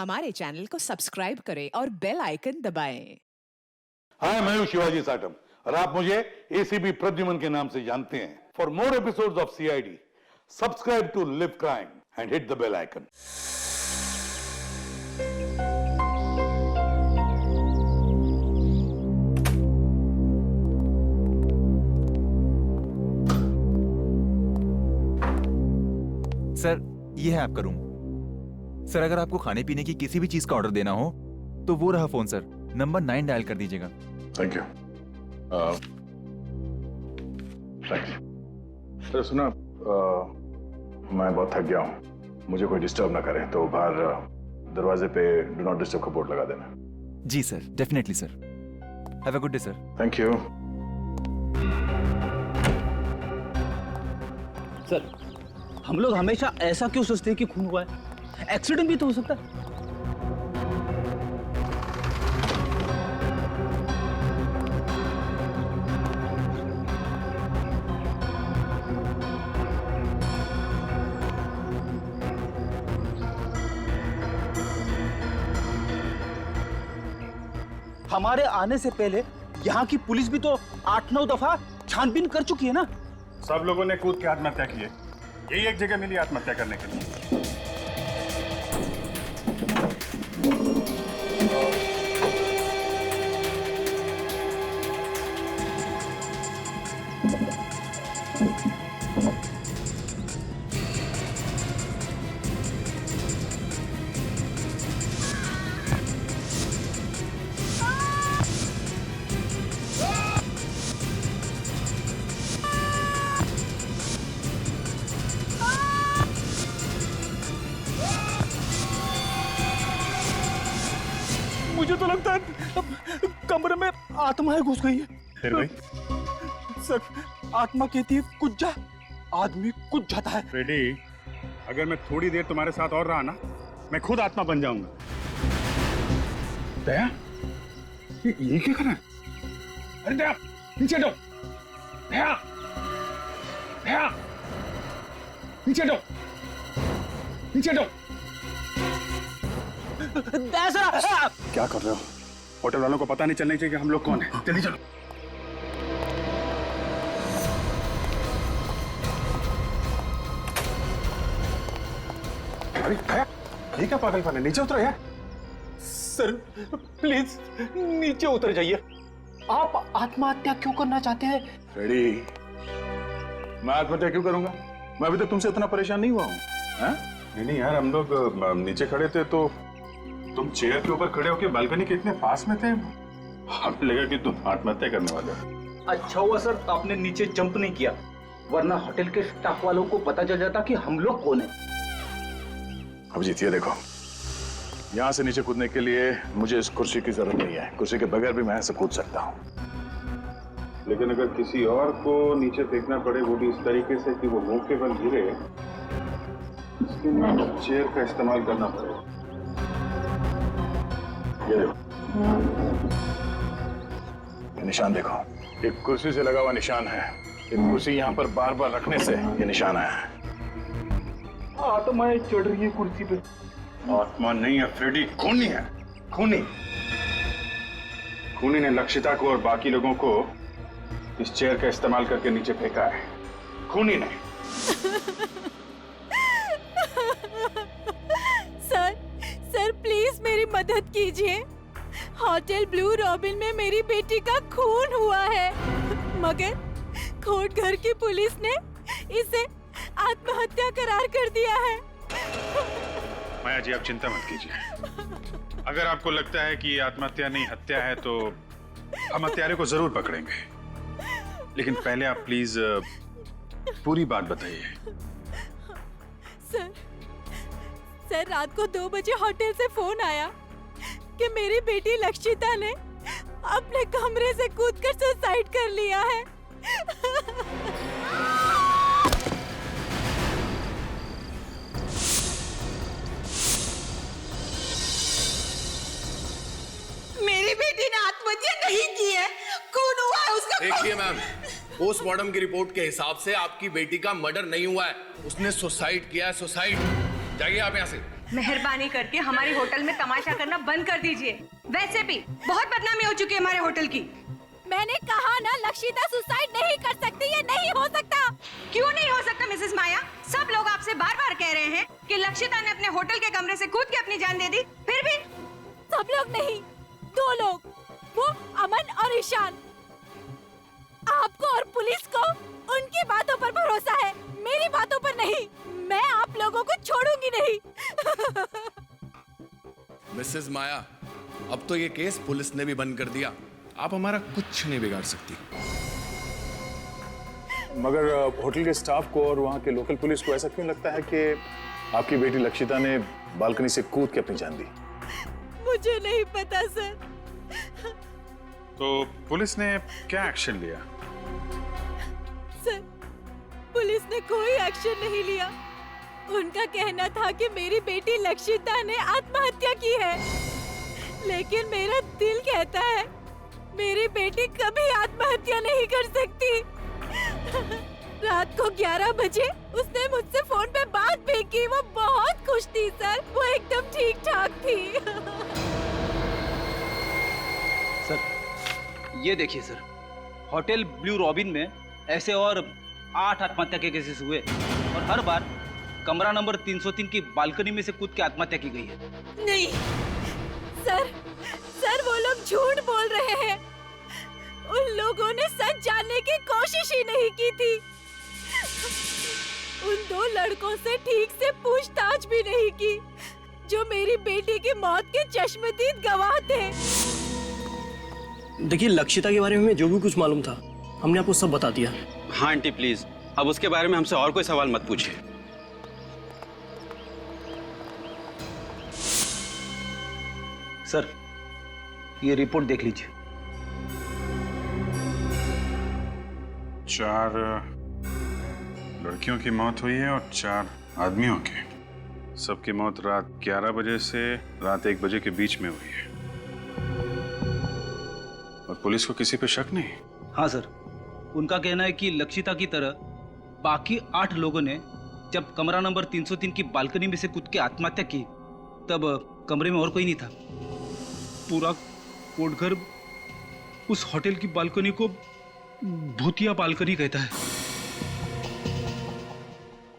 हमारे चैनल को सब्सक्राइब करें और बेल आइकन दबाएं। हाय, मैं हूं शिवाजी साटम और आप मुझे एसीपी प्रद्युमन के नाम से जानते हैं। For more episodes of CID, subscribe to live crime and hit the bell icon. Sir, ये है आपका रूम। सर, अगर आपको खाने पीने की किसी भी चीज का ऑर्डर देना हो तो वो रहा फोन सर, नंबर 9 डायल कर दीजिएगा। Thank you. थैंक्स। सर सुना, मैं बहुत थक गया हूँ, मुझे कोई डिस्टर्ब ना करे तो बाहर दरवाजे पे डू नॉट डिस्टर्ब का बोर्ड लगा देना। जी sir, definitely sir. Have a good day sir. Thank you. Sir, हम लोग हमेशा ऐसा क्यों सोचते हैं कि खून हुआ है? एक्सीडेंट भी तो हो सकता है। हमारे आने से पहले यहाँ की पुलिस भी तो 8-9 दफा छानबीन कर चुकी है ना। सब लोगों ने कूद के आत्महत्या की है, यही एक जगह मिली आत्महत्या करने के लिए। मुझे तो लगता है कमरे में आत्माएं घुस गई है। फिर भाई सर, आत्मा कहती है कुछ जा, आदमी कुछ जाता है। फ्रेडी, अगर मैं थोड़ी देर तुम्हारे साथ और रहा ना, मैं खुद आत्मा बन जाऊंगा। दया, ये क्या कर रहा है? अरे दया, नीचे हटो। दया, दया, नीचे हटो, नीचे हटो। क्या कर रहे हो? होटल वालों को पता नहीं चलना चाहिए कि हम लोग कौन हैं। जल्दी चलो। अरे दया, ये क्या पागलपन है? नीचे उतरो यार। सर प्लीज नीचे उतर जाइए। आप आत्महत्या क्यों करना चाहते हैं? फ्रेडी, मैं आत्महत्या क्यों करूंगा? मैं अभी तक तुमसे इतना परेशान नहीं हुआ हूँ। नहीं यार, हम लोग नीचे खड़े थे तो तुम चेयर के ऊपर खड़े होकर बालकनी के इतने पास में थे, हमें लगा कि तुम आत्महत्या करने वाले हो। अच्छा हुआ सर आपने नीचे जंप नहीं किया, वरना होटल के स्टाफ वालों को पता चल जाता कि हम लोग कौन हैं। अब जीतिए, देखो यहाँ से नीचे कूदने के लिए मुझे इस कुर्सी की जरूरत नहीं है। कुर्सी के बगैर भी मैं यहाँ से कूद सकता हूँ, लेकिन अगर किसी और को नीचे फेंकना पड़े, वो भी इस तरीके से कि वो मुंह के बल गिरे, इसके लिए चेयर का इस्तेमाल करना पड़ेगा। ये निशान देखो, एक कुर्सी से लगा हुआ निशान है। एक कुर्सी यहाँ पर बार बार रखने से ये निशान आया है। आत्माएं चढ़ रही है कुर्सी पे। आत्मा नहीं है फ्रेडी, खूनी है। खूनी खूनी ने लक्षिता को और बाकी लोगों को इस चेयर का इस्तेमाल करके नीचे फेंका है। खूनी ने। सर प्लीज मेरी मदद कीजिए। होटल ब्लू रॉबिन में मेरी बेटी का खून हुआ है, मगर कोर्ट घर की पुलिस ने इसे आत्महत्या करार कर दिया है। माया जी, आप चिंता मत कीजिए। अगर आपको लगता है कि आत्महत्या नहीं हत्या है तो हम हत्यारे को जरूर पकड़ेंगे, लेकिन पहले आप प्लीज पूरी बात बताइए। सर, रात को 2 बजे होटल से फोन आया कि मेरी बेटी लक्षिता ने अपने कमरे से कूदकर सुसाइड कर लिया है। मेरी बेटी ने आत्महत्या नहीं की है, खून हुआ है उसका। देखिए मैम, पोस्टमार्टम की रिपोर्ट के हिसाब से आपकी बेटी का मर्डर नहीं हुआ है, उसने सुसाइड किया है। सुसाइड। जाइए आप यहाँ से। मेहरबानी करके हमारी होटल में तमाशा करना बंद कर दीजिए। वैसे भी बहुत बदनामी हो चुकी है हमारे होटल की। मैंने कहा ना लक्षिता सुसाइड नहीं कर सकती, ये नहीं हो सकता। क्यों नहीं हो सकता मिसेस माया? सब लोग आपसे बार बार कह रहे हैं कि लक्षिता ने अपने होटल के कमरे से कूद के अपनी जान दे दी, फिर भी। सब लोग नहीं, 2 लोग, वो अमन और ईशान। आपको और पुलिस को उनकी बातों पर भरोसा है, मेरी बातों पर नहीं। मैं आप लोगों को छोड़ूंगी नहीं। मिसेस माया, अब तो ये केस पुलिस ने भी बंद कर दिया। आप हमारा कुछ नहीं बिगाड़ सकती। मगर होटल के स्टाफ को और वहाँ के लोकल पुलिस को ऐसा क्यों लगता है कि आपकी बेटी लक्षिता ने बालकनी से कूद के अपनी जान दी? मुझे नहीं पता सर। तो पुलिस ने क्या एक्शन लिया? सर, पुलिस ने कोई एक्शन नहीं लिया। उनका कहना था कि मेरी बेटी लक्षिता ने आत्महत्या की है, लेकिन मेरा दिल कहता है मेरी बेटी कभी आत्महत्या नहीं कर सकती। रात को 11 बजे उसने मुझसे फोन पे बात भी की। वो बहुत खुश थी सर, वो एकदम ठीक ठाक थी। सर ये देखिए सर, होटल ब्लू रॉबिन में ऐसे और 8 आत्महत्या के केसेस हुए और हर बार कमरा नंबर 303 की बालकनी में से कूद के आत्महत्या की गई है। नहीं सर, सर वो लोग झूठ बोल रहे हैं। उन लोगों ने सच जानने की कोशिश ही नहीं की थी। उन 2 लड़कों से ठीक से पूछताछ भी नहीं की जो मेरी बेटी की मौत के चश्मदीद गवाह थे। देखिए, लक्षिता के बारे में जो भी कुछ मालूम था हमने आपको सब बता दिया। हाँ आंटी प्लीज, अब उसके बारे में हमसे और कोई सवाल मत पूछिए। सर ये रिपोर्ट देख लीजिए। 4 लड़कियों की मौत हुई है और 4 आदमियों की। सबकी मौत रात 11 बजे से रात 1 बजे के बीच में हुई है। और पुलिस को किसी पे शक नहीं? हाँ सर, उनका कहना है कि लक्षिता की तरह बाकी 8 लोगों ने जब कमरा नंबर 303 की बालकनी में से कूद के आत्महत्या की तब कमरे में और कोई नहीं था। पूरा कोटघर उस होटल की बालकनी को भूतिया बालकनी कहता है।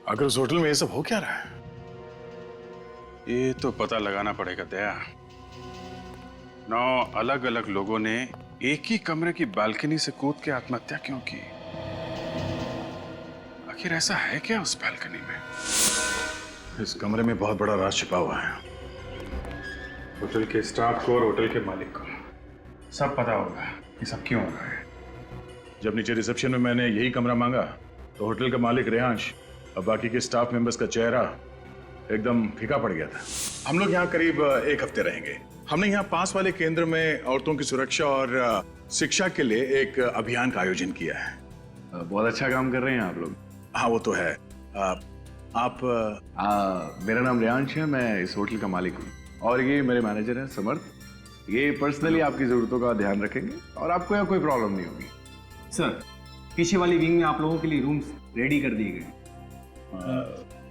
अगर उस होटल में ये सब हो क्या रहा है, ये तो पता लगाना पड़ेगा दया। 9 अलग अलग लोगों ने एक ही कमरे की बालकनी से कूद के आत्महत्या क्यों की? आखिर ऐसा है क्या उस बालकनी में? इस कमरे में बहुत बड़ा राज छिपा हुआ है। होटल के स्टाफ को और होटल के मालिक को सब पता होगा कि सब क्यों हो रहा है। जब नीचे रिसेप्शन में मैंने यही कमरा मांगा तो होटल का मालिक रेहांश और बाकी के स्टाफ मेंबर्स का चेहरा एकदम फीका पड़ गया था। हम लोग यहाँ करीब 1 हफ्ते रहेंगे। हमने यहाँ पास वाले केंद्र में औरतों की सुरक्षा और शिक्षा के लिए एक अभियान का आयोजन किया है। बहुत अच्छा काम कर रहे हैं आप लोग। हाँ वो तो है। मेरा नाम रेहांश है, मैं इस होटल का मालिक हूँ और ये मेरे मैनेजर हैं समर्थ। ये पर्सनली आपकी जरूरतों का ध्यान रखेंगे और आपको यहाँ कोई प्रॉब्लम नहीं होगी। सर, पीछे वाली विंग में आप लोगों के लिए रूम्स रेडी कर दिए गए।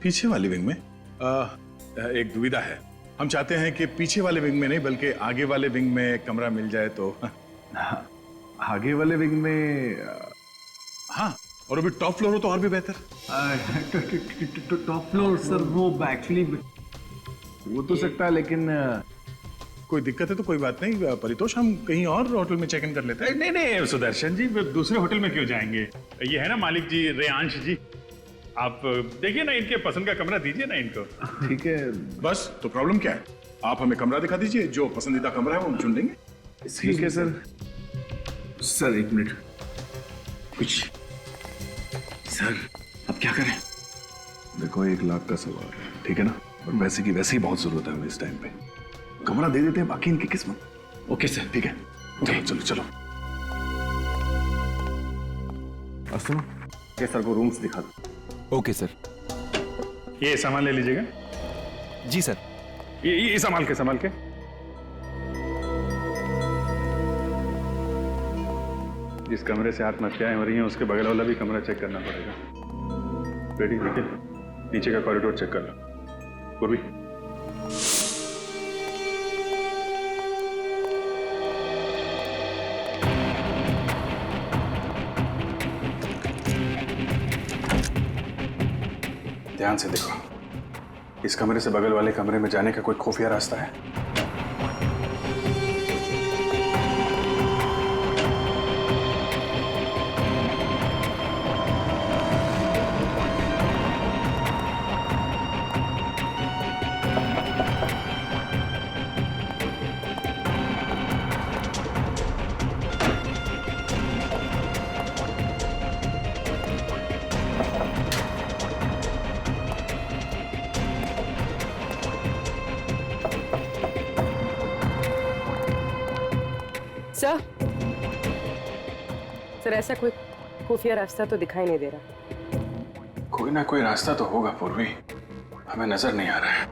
पीछे वाली विंग में एक दुविधा है। हम चाहते हैं कि पीछे वाले विंग में नहीं बल्कि आगे वाले विंग में कमरा मिल जाए तो। आगे वाले विंग में हाँ, और अभी टॉप फ्लोर हो तो और भी बेहतर। टॉप फ्लोर सर, वो एक्चुअली वो तो सकता है, लेकिन कोई दिक्कत है तो कोई बात नहीं, परितोष हम कहीं और होटल में चेक इन कर लेते हैं। नहीं नहीं सुदर्शन जी, दूसरे होटल में क्यों जाएंगे? ये है ना मालिक जी रेहांश जी, आप देखिए ना, इनके पसंद का कमरा दीजिए ना इनको। ठीक है, बस तो प्रॉब्लम क्या है? आप हमें कमरा दिखा दीजिए, जो पसंदीदा कमरा है वो हम चुन लेंगे। ठीक है सर। सर 1 मिनट, कुछ सर अब क्या करें? देखो 1 लाख का सवाल है, ठीक है ना, और वैसे की वैसे ही बहुत जरूरत है हमें इस टाइम पे। कमरा दे देते हैं, बाकी इनकी किस्मत। ओके सर, ठीक है, चलो चलो चलो। और सुनो, ये सर को रूम्स दिखा दो। Okay sir. ये सामान ले लीजिएगा। जी सर। ये संभाल के जिस कमरे से आत्महत्याएं हो रही हैं उसके बगल वाला भी कमरा चेक करना पड़ेगा। बेटी निकल, नीचे का कॉरिडोर चेक कर लो। पूर्वी ध्यान से देखो, इस कमरे से बगल वाले कमरे में जाने का कोई खुफिया रास्ता है? सर ऐसा कोई खुफिया रास्ता तो दिखाई नहीं दे रहा। कोई ना कोई रास्ता तो होगा पूर्वी, हमें नजर नहीं आ रहा है।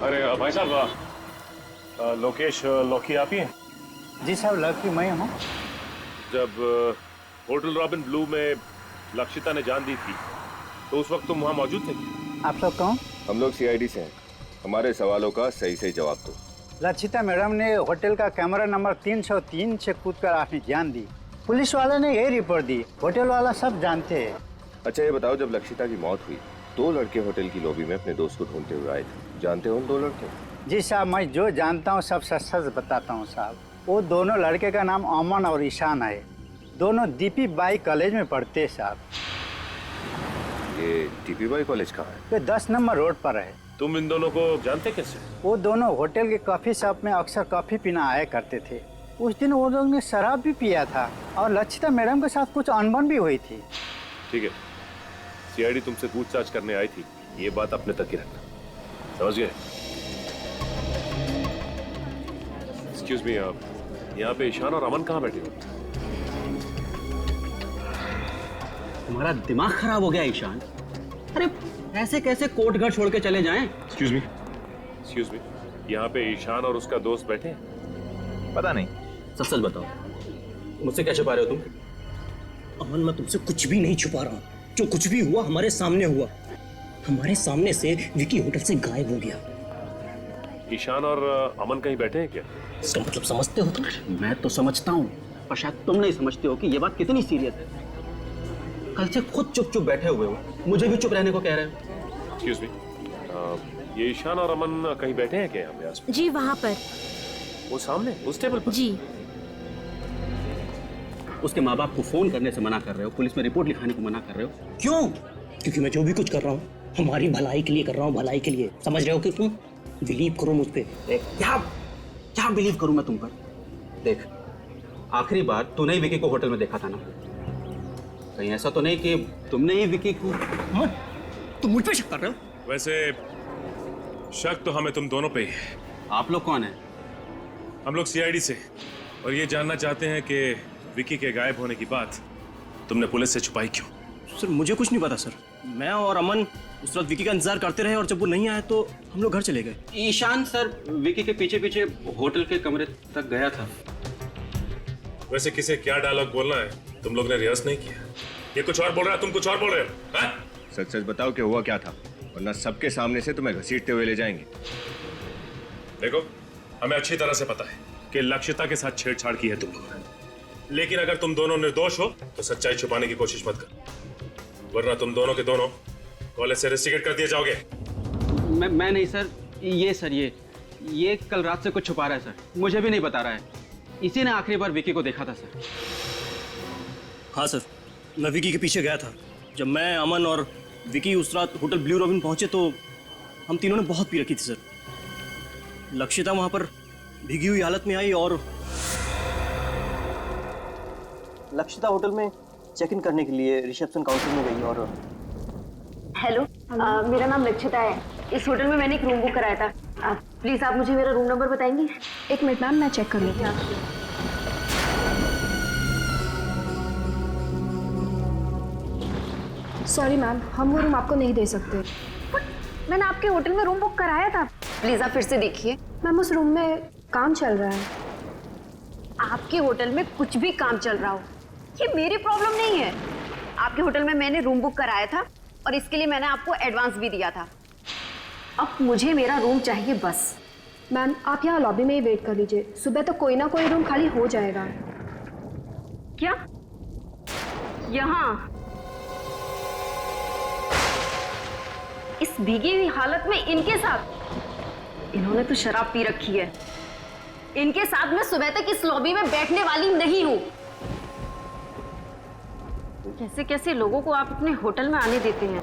अरे भाई साहब, लोकेश लौकी आप ही हैं? जी साहब, लकी मैं हूँ। जब होटल रॉबिन ब्लू में लक्षिता ने जान दी थी तो उस वक्त तुम वहाँ मौजूद थे? आप लोग कौन? हम लोग सीआईडी से हैं। हमारे सवालों का सही सही जवाब दो। लक्षिता मैडम ने होटल का कैमरा नंबर 303 से कूदकर आपने जान दी। पुलिस वाले ने यही रिपोर्ट दी, होटल वाला सब जानते हैं। अच्छा ये बताओ, जब लक्षिता की मौत हुई 2 लड़के होटल की लॉबी में अपने दोस्त को ढूंढते हुए आए थे, जानते हो उन 2 लड़के? जी साहब, मैं जो जानता हूँ सब सच सच बताता हूँ साहब। वो दोनों लड़के का नाम अमन और ईशान है। दोनों डीपी बाई कॉलेज में पढ़ते हैं साहब। ये डीपी बाई कॉलेज कहाँ है? ये 10 नंबर रोड पर है। तुम इन दोनों को जानते कैसे? वो दोनों होटल के कॉफी शॉप में अक्सर कॉफी पीना आया करते थे। उस दिन वो लोग ने शराब भी पिया था और लक्षिता मैडम के साथ कुछ अनबन भी हुई थी। ठीक है, सीआईडी तुमसे पूछताछ करने आई थी, ये बात अपने तक ही रखना, समझ गए? एक्सक्यूज मी, आप यहाँ पे ईशान और अमन कहाँ बैठे हो? तुम्हारा दिमाग खराब हो गया ईशान? अरे ऐसे कैसे कोर्ट घर छोड़ के चले जाएं? एक्सक्यूज मी, यहाँ पे ईशान और उसका दोस्त बैठे हैं? पता नहीं। सच सच बताओ, मुझसे क्या छुपा रहे हो तुम? अमन, मैं तुमसे कुछ भी नहीं छुपा रहा हूँ। जो कुछ भी हुआ हमारे सामने हुआ। हमारे सामने से विकी होटल से गायब हो गया। ईशान और अमन कहीं बैठे हैं क्या? इसका मतलब समझते हो तुम? मैं तो समझता हूँ, पर शायद तुम नहीं समझते हो कि ये बात कितनी सीरियस है। कल से खुद चुप चुप बैठे हुए हो, मुझे भी चुप रहने को कह रहे हो। एक्सक्यूज मी, ये ईशान और अमन कहीं बैठे हैं क्या यहाँ पे आसपास? जी वहाँ पर। वो सामने उस टेबल पर? जी। उसके माँ बाप को फोन करने से मना कर रहे हो, पुलिस में रिपोर्ट लिखाने को मना कर रहे हो, क्यों? क्योंकि मैं जो भी कुछ कर रहा हूँ हमारी भलाई के लिए कर रहा हूँ, भलाई के लिए। समझ रहे हो कि तुम? बिलीव करो मुझ पे। क्या बिलीव करूँ मैं तुम पर? देख, आखिरी बार तूने ही विकी को होटल में देखा था ना? कहीं ऐसा तो नहीं कि तुमने ही विकी को? तुम मुझ पे शक कर रहे हो? वैसे शक तो हमें तुम दोनों पे ही है। आप लोग कौन है? हम लोग सीआईडी से, और ये जानना चाहते हैं कि विकी के गायब होने की बात तुमने पुलिस से छुपाई क्यों? सर मुझे कुछ नहीं पता सर। मैं और अमन उस रात विकी का इंतजार करते रहे और जब वो नहीं आया तो हम लोग घर चले गए। ईशान सर विकी के पीछे पीछे होटल के कमरे तक गया था। वैसे किसे क्या डायलॉग बोलना है तुम लोग ने रिहर्स नहीं किया? ये कुछ और बोल रहा है, तुम कुछ और बोल रहे हो। सच सच बताओ कि हुआ क्या था, वरना सबके सामने से तुम्हें घसीटते हुए ले जाएंगे। देखो, हमें अच्छी तरह से पता है कि लक्षिता के साथ छेड़छाड़ की है तुम लोगों ने, लेकिन अगर तुम दोनों निर्दोष हो तो सच्चाई छुपाने की कोशिश मत करो, वरना तुम दोनों के दोनों कॉलेज से रेस्टिकेट कर दिए जाओगे। मैं नहीं सर, ये कल रात से कुछ छुपा रहा है सर, मुझे भी नहीं बता रहा है। इसी ने आखिरी बार विकी को देखा था सर। हाँ सर, मैं विकी के पीछे गया था। जब मैं, अमन और विकी उस रात होटल ब्लू रॉबिन पहुंचे तो हम तीनों ने बहुत पी रखी थी सर। लक्षिता वहां पर भीगी हुई हालत में आई और लक्षिता होटल में चेक इन करने के लिए रिसेप्शन काउंटर में गई। और हेलो, मेरा नाम लक्षिता है। इस होटल में मैंने एक रूम बुक कराया था। प्लीज आप मुझे मेरा रूम नंबर बताएंगी? एक मिनट मैम, मैं चेक कर लेती हूँ। सॉरी मैम, हम वो रूम आपको नहीं दे सकते। मैंने आपके होटल में रूम बुक कराया था। प्लीज आप फिर से देखिए। मैम उस रूम में काम चल रहा है। आपके होटल में कुछ भी काम चल रहा हो, ये मेरी प्रॉब्लम नहीं है। आपके होटल में मैंने रूम बुक कराया था और इसके लिए मैंने आपको एडवांस भी दिया था। अब मुझे मेरा रूम चाहिए बस। मैम आप यहाँ लॉबी में ही वेट कर लीजिए, सुबह तो कोई ना कोई रूम खाली हो जाएगा। क्या? यहाँ इस भीगी हुई हालत में इनके साथ? इन्होंने तो शराब पी रखी है। इनके साथ मैं सुबह तक इस लॉबी में बैठने वाली नहीं हूं। कैसे कैसे लोगों को आप अपने होटल में आने देते हैं?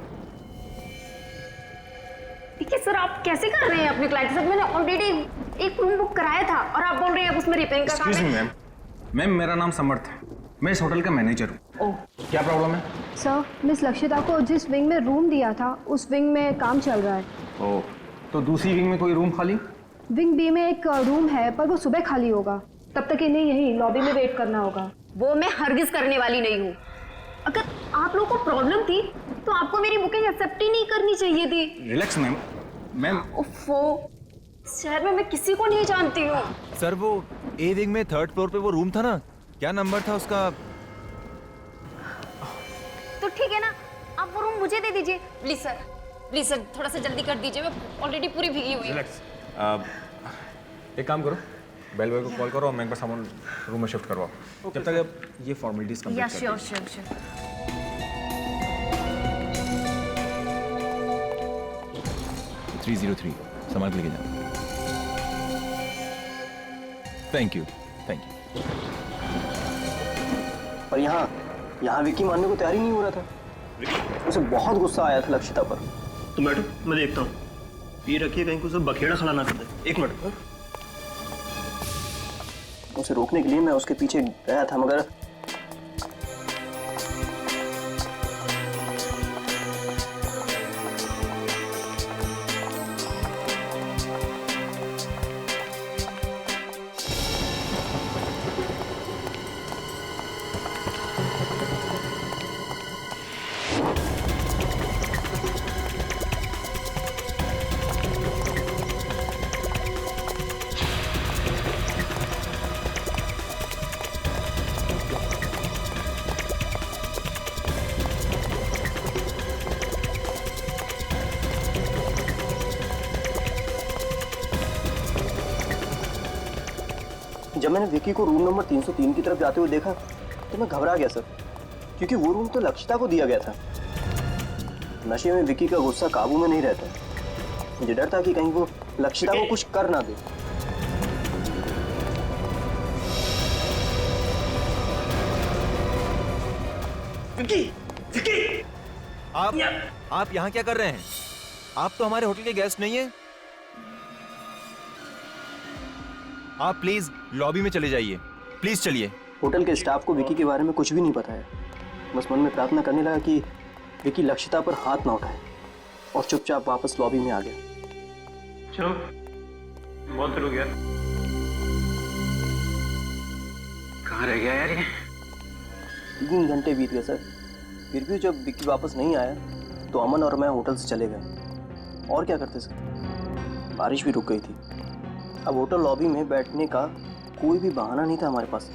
देखिए सर, आप कैसे कर रहे हैं अपने क्लाइंट के साथ? मैंने ऑलरेडी एक रूम बुक कराया था और आप बोल रहे हैं उसमें रिपेयरिंग का काम एक्सक्यूज मी है। मैम, मैम मेरा नाम समर्थ है, मैं इस होटल का मैनेजर हूँ। क्या प्रॉब्लम है? सर, मिस लक्षिता को जिस विंग में रूम दिया था उस विंग में काम चल रहा है। ओह, तो दूसरी विंग में कोई रूम खाली? विंग बी में एक रूम है पर वो सुबह खाली होगा, तब तक इन्हें यही लॉबी में वेट करना होगा। वो मैं हरगिज करने वाली नहीं हूँ। अगर आप लोगों को प्रॉब्लम थी तो आपको मेरी बुकिंग एक्सेप्ट ही नहीं करनी चाहिए थी। Relax ma'am. मैम उफ़ो, शहर में मैं किसी को नहीं जानती हूँ। सर वो ए विंग में 3rd फ्लोर पे वो रूम था ना, क्या नंबर था उसका? तो ठीक है ना, आप वो रूम मुझे दे दीजिए प्लीज सर। प्लीज सर, थोड़ा सा जल्दी कर दीजिए, मैं ऑलरेडी पूरी भीगी हुई हूँ। एक काम करो, बेल बॉय को कॉल करो और मैं एक बार सामान रूम में शिफ्ट करवाओ। जब तक अब ये फॉर्मेलिटीज कंप्लीट या कर श्योर श्योर श्योर। 303 सामान लेके जाओ। Thank you, thank you. पर यहाँ विकी मानने को तैयार ही नहीं हो रहा था। उसे बहुत गुस्सा आया था लक्षिता पर। तो मैडम, मैं देखता हूँ, ये रखिए कहीं को उसे बखेड़ा खड़ा ना कर दे। एक मिनट। उसे रोकने के लिए मैं उसके पीछे गया था, मगर जब मैंने विकी को रूम नंबर 303 की तरफ जाते हुए देखा तो मैं घबरा गया सर, क्योंकि वो रूम तो लक्षिता को दिया गया था। नशे में विकी का गुस्सा काबू में नहीं रहता। मुझे डर था कि कहीं वो लक्षिता को कुछ कर ना दे। विकी, विकी! आप यहाँ क्या कर रहे हैं? आप तो हमारे होटल के गेस्ट नहीं हैं। आप प्लीज लॉबी में चले जाइए, प्लीज चलिए। होटल के स्टाफ को विकी के बारे में कुछ भी नहीं पता है। बस मन में प्रार्थना करने लगा कि विकी लक्षिता पर हाथ ना उठाए और चुपचाप वापस लॉबी में आ गया। चलो, बहुत देर हो गया। कहाँ रह गया यार ये? 3 घंटे बीत गए सर, फिर भी जब विकी वापस नहीं आया तो अमन और मैं होटल से चले गए। और क्या करते सर, बारिश भी रुक गई थी। अब होटल लॉबी में बैठने का कोई भी बहाना नहीं था हमारे पास।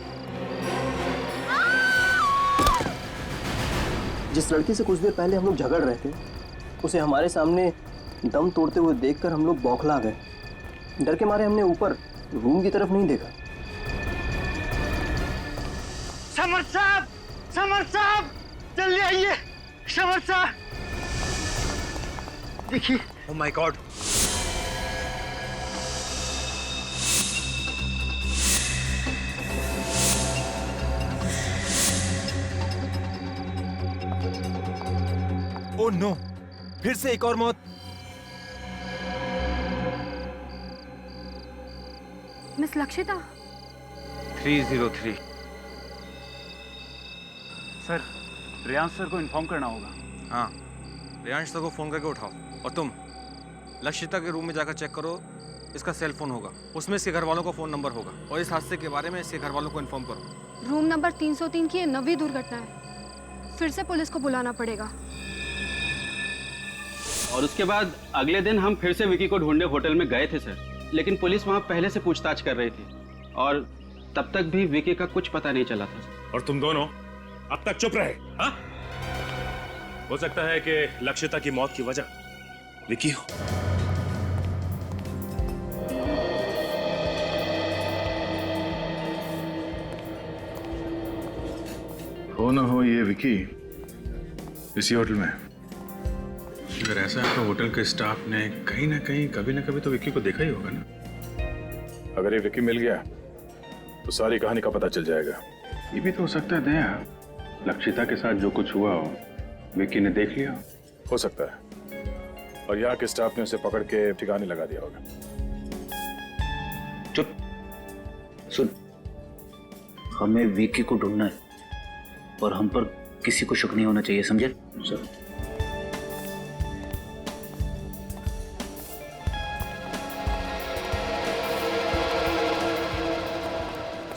जिस लड़की से कुछ देर पहले हम लोग झगड़ रहे थे, उसे हमारे सामने दम तोड़ते हुए देखकर हम लोग बौखला गए। डर के मारे हमने ऊपर रूम की तरफ नहीं देखा। समर्थ साहब, समर्थ साहब, जल्दी आइए। समर्थ साहब, देखिए। Oh my god, oh no, फिर से एक और मौत। Miss Lakshita. 303 sir, Riyansh sir को इन्फॉर्म करना होगा। हाँ, रियांश सर को फोन करके उठाओ। और तुम लक्षिता के रूम में जाकर चेक करो, इसका सेल फोन होगा, उसमें इसके घर वालों का फोन नंबर होगा, और इस हादसे के बारे में इसके घर वालों को इन्फॉर्म करो। रूम नंबर 303 की 9वीं दुर्घटना है, फिर से पुलिस को बुलाना पड़ेगा। और उसके बाद अगले दिन हम फिर से विकी को ढूंढने होटल में गए थे सर, लेकिन पुलिस वहां पहले से पूछताछ कर रही थी और तब तक भी विकी का कुछ पता नहीं चला था। और तुम दोनों अब तक चुप रहे। हाँ, हो सकता है कि लक्षिता की मौत की वजह विकी हो। हो ना हो ये विकी इसी होटल में। अगर ऐसा है तो होटल के स्टाफ ने कहीं ना कहीं कभी ना कभी तो विक्की को देखा ही होगा ना। अगर ये विकी मिल गया तो सारी कहानी का पता चल जाएगा। ये भी तो हो सकता है दया, लक्षिता के साथ जो कुछ हुआ हो विक्की ने देख लिया। हो सकता है, और यहाँ के स्टाफ ने उसे पकड़ के ठिकाने लगा दिया होगा। चुप, सुन, हमें विकी को ढूंढना है और हम पर किसी को शक नहीं होना चाहिए, समझे? सर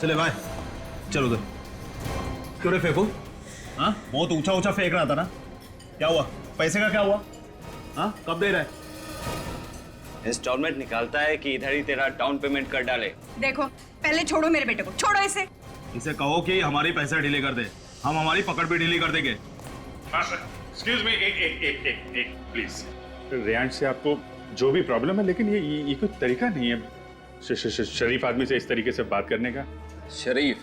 चले भाई, चलो उधर। क्यों रे फेंको? हाँ, बहुत ऊंचा ऊंचा फेंक रहा था ना। क्या हुआ? पैसे का क्या हुआ? हाँ, कब दे रहा है? इंस्टॉलमेंट निकालता है कि इधर ही तेरा डाउन पेमेंट कर डाले। देखो, पहले छोड़ो मेरे बेटे को, छोड़ो इसे। इसे कहो कि हमारी पैसे डिले कर दे, हम हमारी पकड़ भी डिले कर देंगे। एक्सक्यूज मी, एक प्लीज। रेयांश से आपको जो भी प्रॉब्लम है, लेकिन ये कोई तरीका नहीं है शरीफ आदमी से इस तरीके से बात करने का। शरीफ,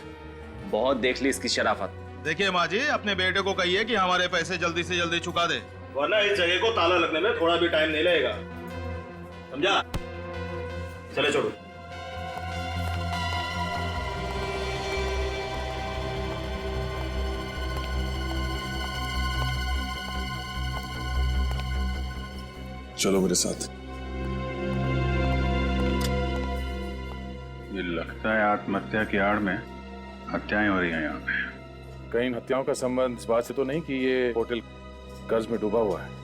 बहुत देख ली इसकी शराफत। देखिए माँ जी, अपने बेटे को कहिए कि हमारे पैसे जल्दी से जल्दी चुका दे, वरना इस जगह को ताला लगने में थोड़ा भी टाइम नहीं लगेगा, समझा? चले छोड़ो। चलो मेरे साथ। ये लगता है आत्महत्या की आड़ में हत्याएं हो रही हैं यहाँ पे। कहीं इन हत्याओं का संबंध इस बात से तो नहीं कि ये होटल कर्ज में डूबा हुआ है?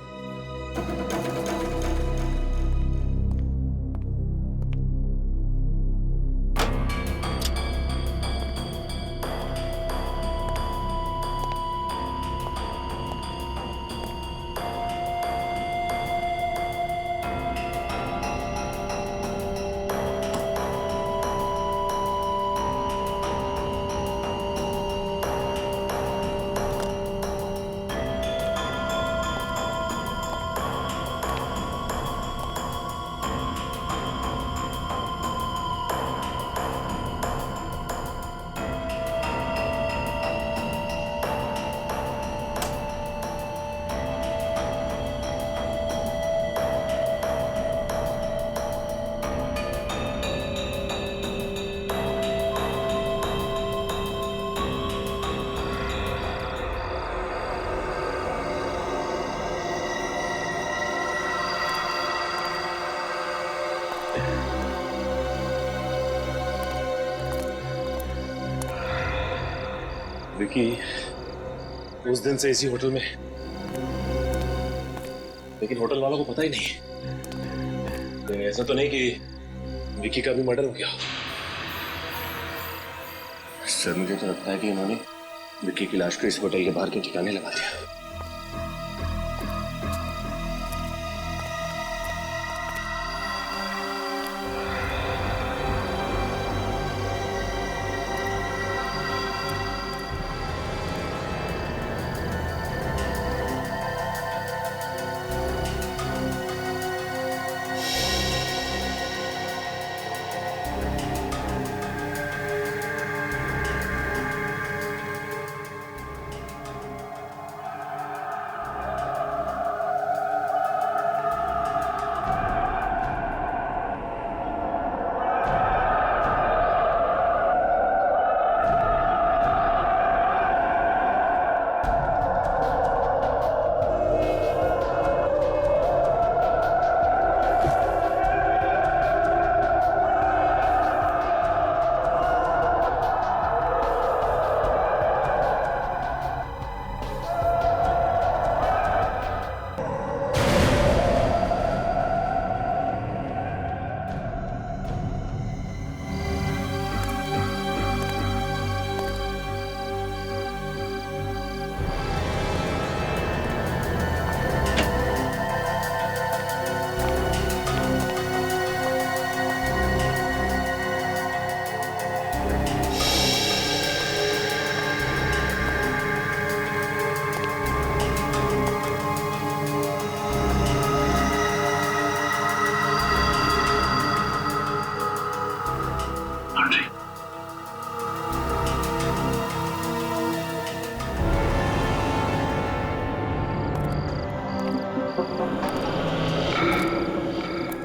विकी उस दिन से इसी होटल में, लेकिन होटल वालों को पता ही नहीं। ऐसा तो नहीं कि विकी का भी मर्डर हो गया? सर मुझे तो लगता है कि इन्होंने विकी की लाश को इस होटल के बाहर के ठिकाने लगा दिया।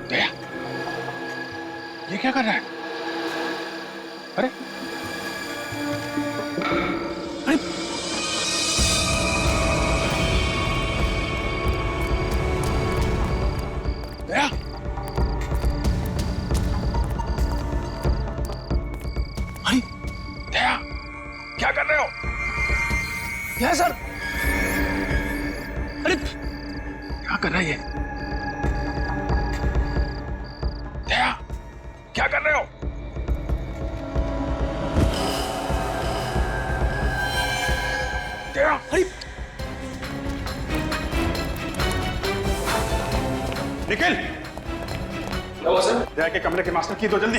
दया, ये क्या कर रहा है? अरे अरे दया, अरे दया, क्या कर रहे हो? Yes sir. अरे क्या कर रहा है ये? दया, क्या कर रहे हो? दया, अरे निखिल, क्या हुआ सर? दया के कमरे के मास्टर की दो जल्दी।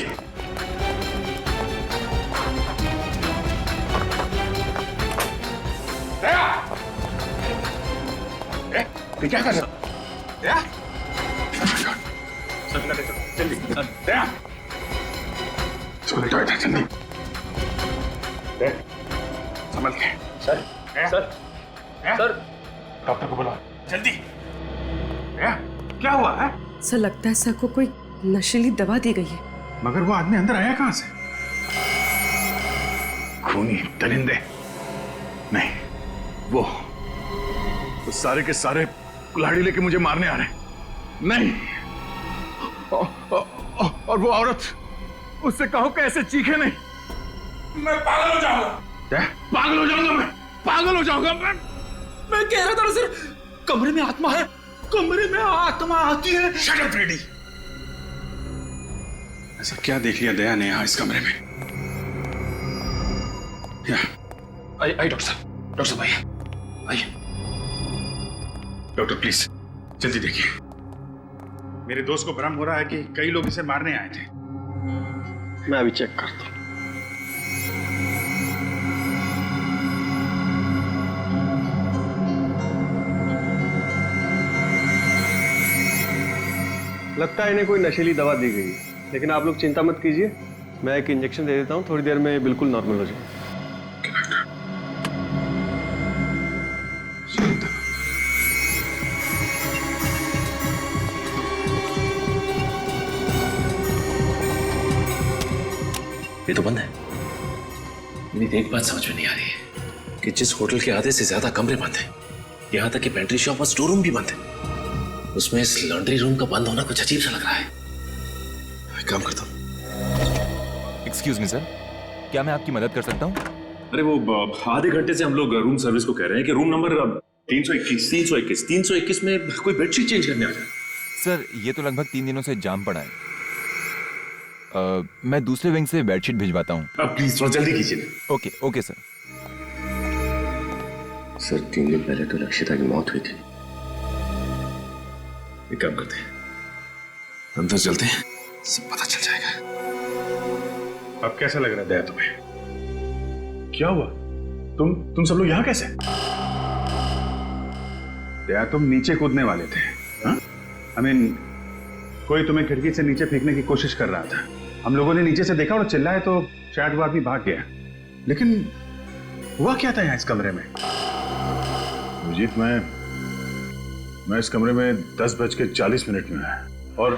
दया, ये क्या कर रहे हो? दया, जल्दी दया, इसको लेटो इधर जल्दी। दया, संभल के। सर, सर, सर, डॉक्टर को बुलाओ जल्दी। दया, क्या हुआ है? सर लगता है सर को कोई नशीली दवा दी गई है। मगर वो आदमी अंदर आया कहां से? खूनी दरिंदे नहीं, वो सारे के सारे कुल्हाड़ी लेके मुझे मारने आ रहे हैं। नहीं, और वो औरत, उससे कहो कैसे चीखे नहीं। मैं पागल हो जाऊंगा। पागल हो जाऊंगा मैं, पागल हो जाऊंगा मैं कह रहा था सर, कमरे में आत्मा है, कमरे में आत्मा आती है। Shut up ready. ऐसा क्या देख लिया दया ने यहाँ इस कमरे में? आइए डॉक्टर साहब आइए, आइए। डॉक्टर प्लीज जल्दी देखिए। मेरे दोस्त को भ्रम हो रहा है कि कई लोग इसे मारने आए थे। मैं अभी चेक करता हूँ। लगता है इन्हें कोई नशीली दवा दी गई है, लेकिन आप लोग चिंता मत कीजिए, मैं एक इंजेक्शन दे देता हूँ, थोड़ी देर में बिल्कुल नॉर्मल हो जाएगा। ये तो बंद है। मेरी एक बात समझ में नहीं आ रही है कि जिस होटल के आधे से ज्यादा कमरे बंद हैं, यहाँ तक कि पेंट्री शॉप और स्टोर रूम भी बंद है, उसमें इस लॉन्ड्री रूम का बंद होना कुछ अजीब सा लग रहा है। काम करता हूँ। एक्सक्यूज मी सर, क्या मैं आपकी मदद कर सकता हूँ? अरे वो आधे घंटे से हम लोग रूम सर्विस को कह रहे हैं कि रूम नंबर 321 में कोई बेडशीट चेंज करने आ जाए। सर ये तो लगभग 3 दिनों से जाम पड़ा है। मैं दूसरे विंग से बेडशीट भिजवाता हूँ। प्लीज थोड़ा जल्दी कीजिए। Okay okay sir. सर 3 दिन पहले तो लक्षिता की मौत हुई थी। एक काम करते हैं, अंदर चलते हैं, सब पता चल जाएगा। अब कैसा लग रहा है दया तुम्हें? क्या हुआ? तुम सब लोग यहाँ कैसे? दया तुम नीचे कूदने वाले थे। I mean, कोई तुम्हें खिड़की से नीचे फेंकने की कोशिश कर रहा था। हम लोगों ने नीचे से देखा और चिल्लाए तो शायद वो आदमी भाग गया। लेकिन हुआ क्या था यहाँ इस कमरे में? अभिजीत, मैं इस कमरे में 10:40 में आया और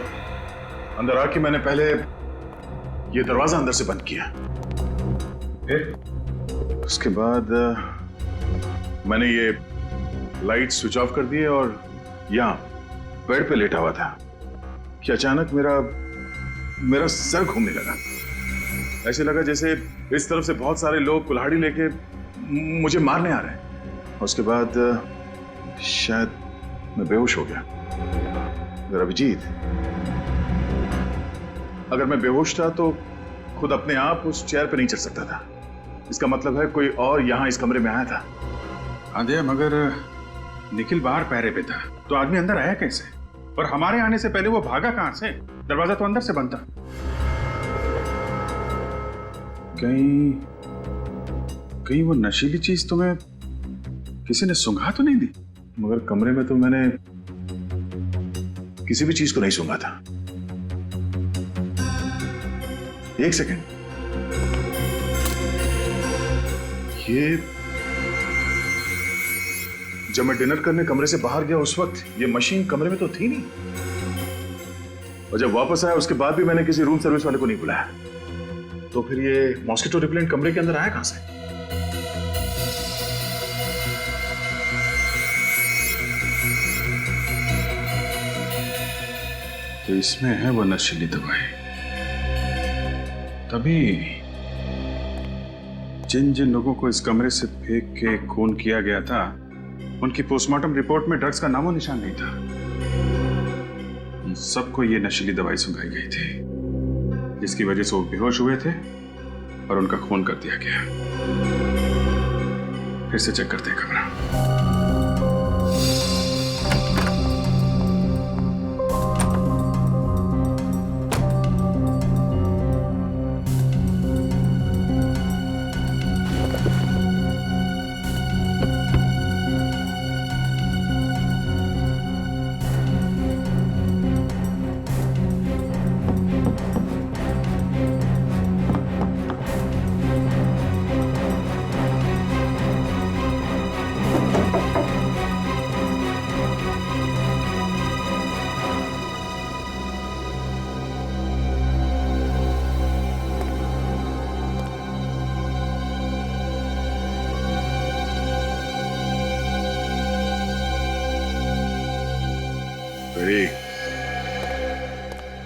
अंदर आके मैंने पहले ये दरवाजा अंदर से बंद किया, फिर उसके बाद मैंने ये लाइट स्विच ऑफ कर दिए और यहाँ बेड पे लेटा हुआ था कि अचानक मेरा सर घूमने लगा। ऐसे लगा जैसे इस तरफ से बहुत सारे लोग कुल्हाड़ी लेके मुझे मारने आ रहे हैं। उसके बाद शायद मैं बेहोश हो गया। अगर अभिजीत, अगर मैं बेहोश था तो खुद अपने आप उस चेयर पे नहीं चढ़ सकता था। इसका मतलब है कोई और यहाँ इस कमरे में आया था। हाँ दया, मगर निखिल बाहर पहरे पे था तो आदमी अंदर आया कैसे? और हमारे आने से पहले वो भागा कहां से? दरवाजा तो अंदर से बंद था। कहीं वो नशीली चीज तुम्हें किसी ने सूंघा तो नहीं दी? मगर कमरे में तो मैंने किसी भी चीज को नहीं सूंघा था। एक सेकंड, ये जब मैं डिनर करने कमरे से बाहर गया उस वक्त ये मशीन कमरे में तो थी नहीं, और जब वापस आया उसके बाद भी मैंने किसी रूम सर्विस वाले को नहीं बुलाया, तो फिर ये मॉस्किटो रिपेलेंट कमरे के अंदर आया कहां से? तो इसमें है वो नशीली दवाई। तभी जिन जिन लोगों को इस कमरे से फेंक के खून किया गया था उनकी पोस्टमार्टम रिपोर्ट में ड्रग्स का नामो निशान नहीं था। उन सबको ये नशीली दवाई सुंघाई गई थी, जिसकी वजह से वो बेहोश हुए थे और उनका खून कर दिया गया। फिर से चेक करते हैं कमरा।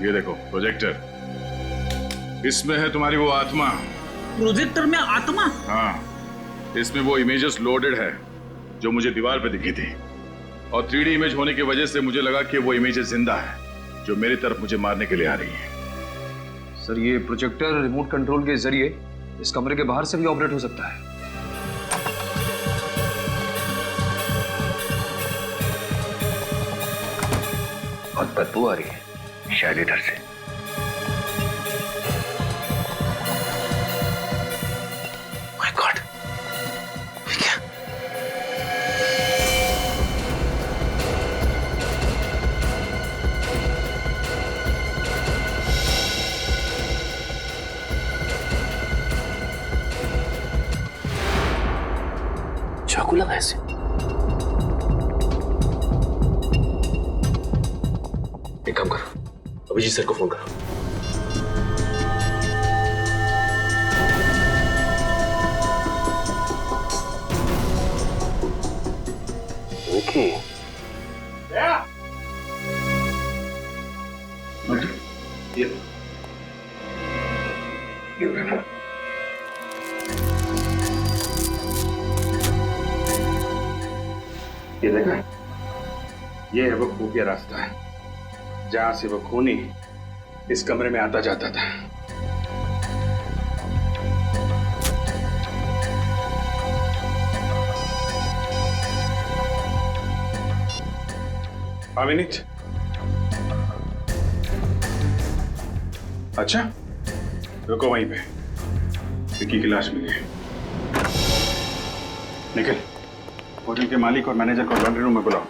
ये देखो प्रोजेक्टर, इसमें है तुम्हारी वो आत्मा। प्रोजेक्टर में आत्मा? हाँ, इसमें वो इमेजेस लोडेड है जो मुझे दीवार पे दिखी थी, और 3D इमेज होने की वजह से मुझे लगा कि वो इमेजेस जिंदा है जो मेरी तरफ मुझे मारने के लिए आ रही है। सर, ये प्रोजेक्टर रिमोट कंट्रोल के जरिए इस कमरे के बाहर से भी ऑपरेट हो सकता है। बहुत बदबू आ रही है, शायद इधर से। माय गॉड, ये क्या? चाकू लगा ऐसे। एक काम करो, अभिजीत सर को फोन करो। विकी, ये देखा, ये है वो खुफिया रास्ता है जहां से वो खूनी इस कमरे में आता जाता था। मिनट। अच्छा, रुको वहीं पे, विकी की लाश मिली है। निकल, होटल के मालिक और मैनेजर को लॉन्ड्री रूम में बुलाओ।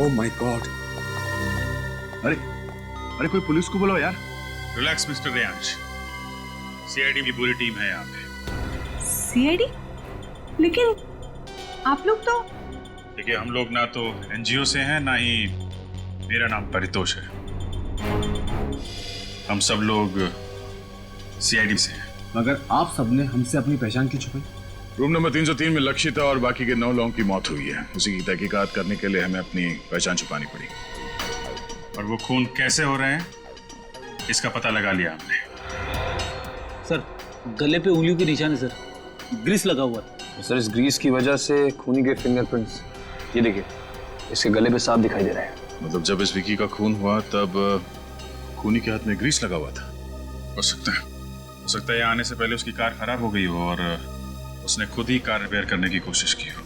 ओह माय गॉड! अरे अरे, कोई पुलिस को बुलाओ यार। रिलैक्स मिस्टर रेयांश, सीआईडी की पूरी टीम है यहाँ पे। सीआईडी? लेकिन आप लोग तो... देखिए, हम लोग ना तो एनजीओ से हैं, ना ही मेरा नाम परितोष है। हम सब लोग सीआईडी से हैं। मगर आप सबने हमसे अपनी पहचान क्यों छुपाई? रूम नंबर 303 में लक्षिता और बाकी के 9 लोगों की मौत हुई है। उसी की तहकीकात करने के लिए हमें अपनी पहचान छुपानी पड़ी, और वो खून कैसे हो रहे हैं इसका पता लगा लिया हमने। सर, गले पे उंगलियों के निशान है सर, ग्रीस लगा हुआ है। सर, इस ग्रीस की वजह से खूनी के फिंगरप्रिंट्स, ये देखिए, इसके गले पे साफ दिखाई दे रहा है। मतलब जब इस विकी का खून हुआ तब खूनी के हाथ में ग्रीस लगा हुआ था। हो सकता है यहाँ आने से पहले उसकी कार खराब हो गई हो और उसने खुद ही कार रिपेयर करने की कोशिश की हो।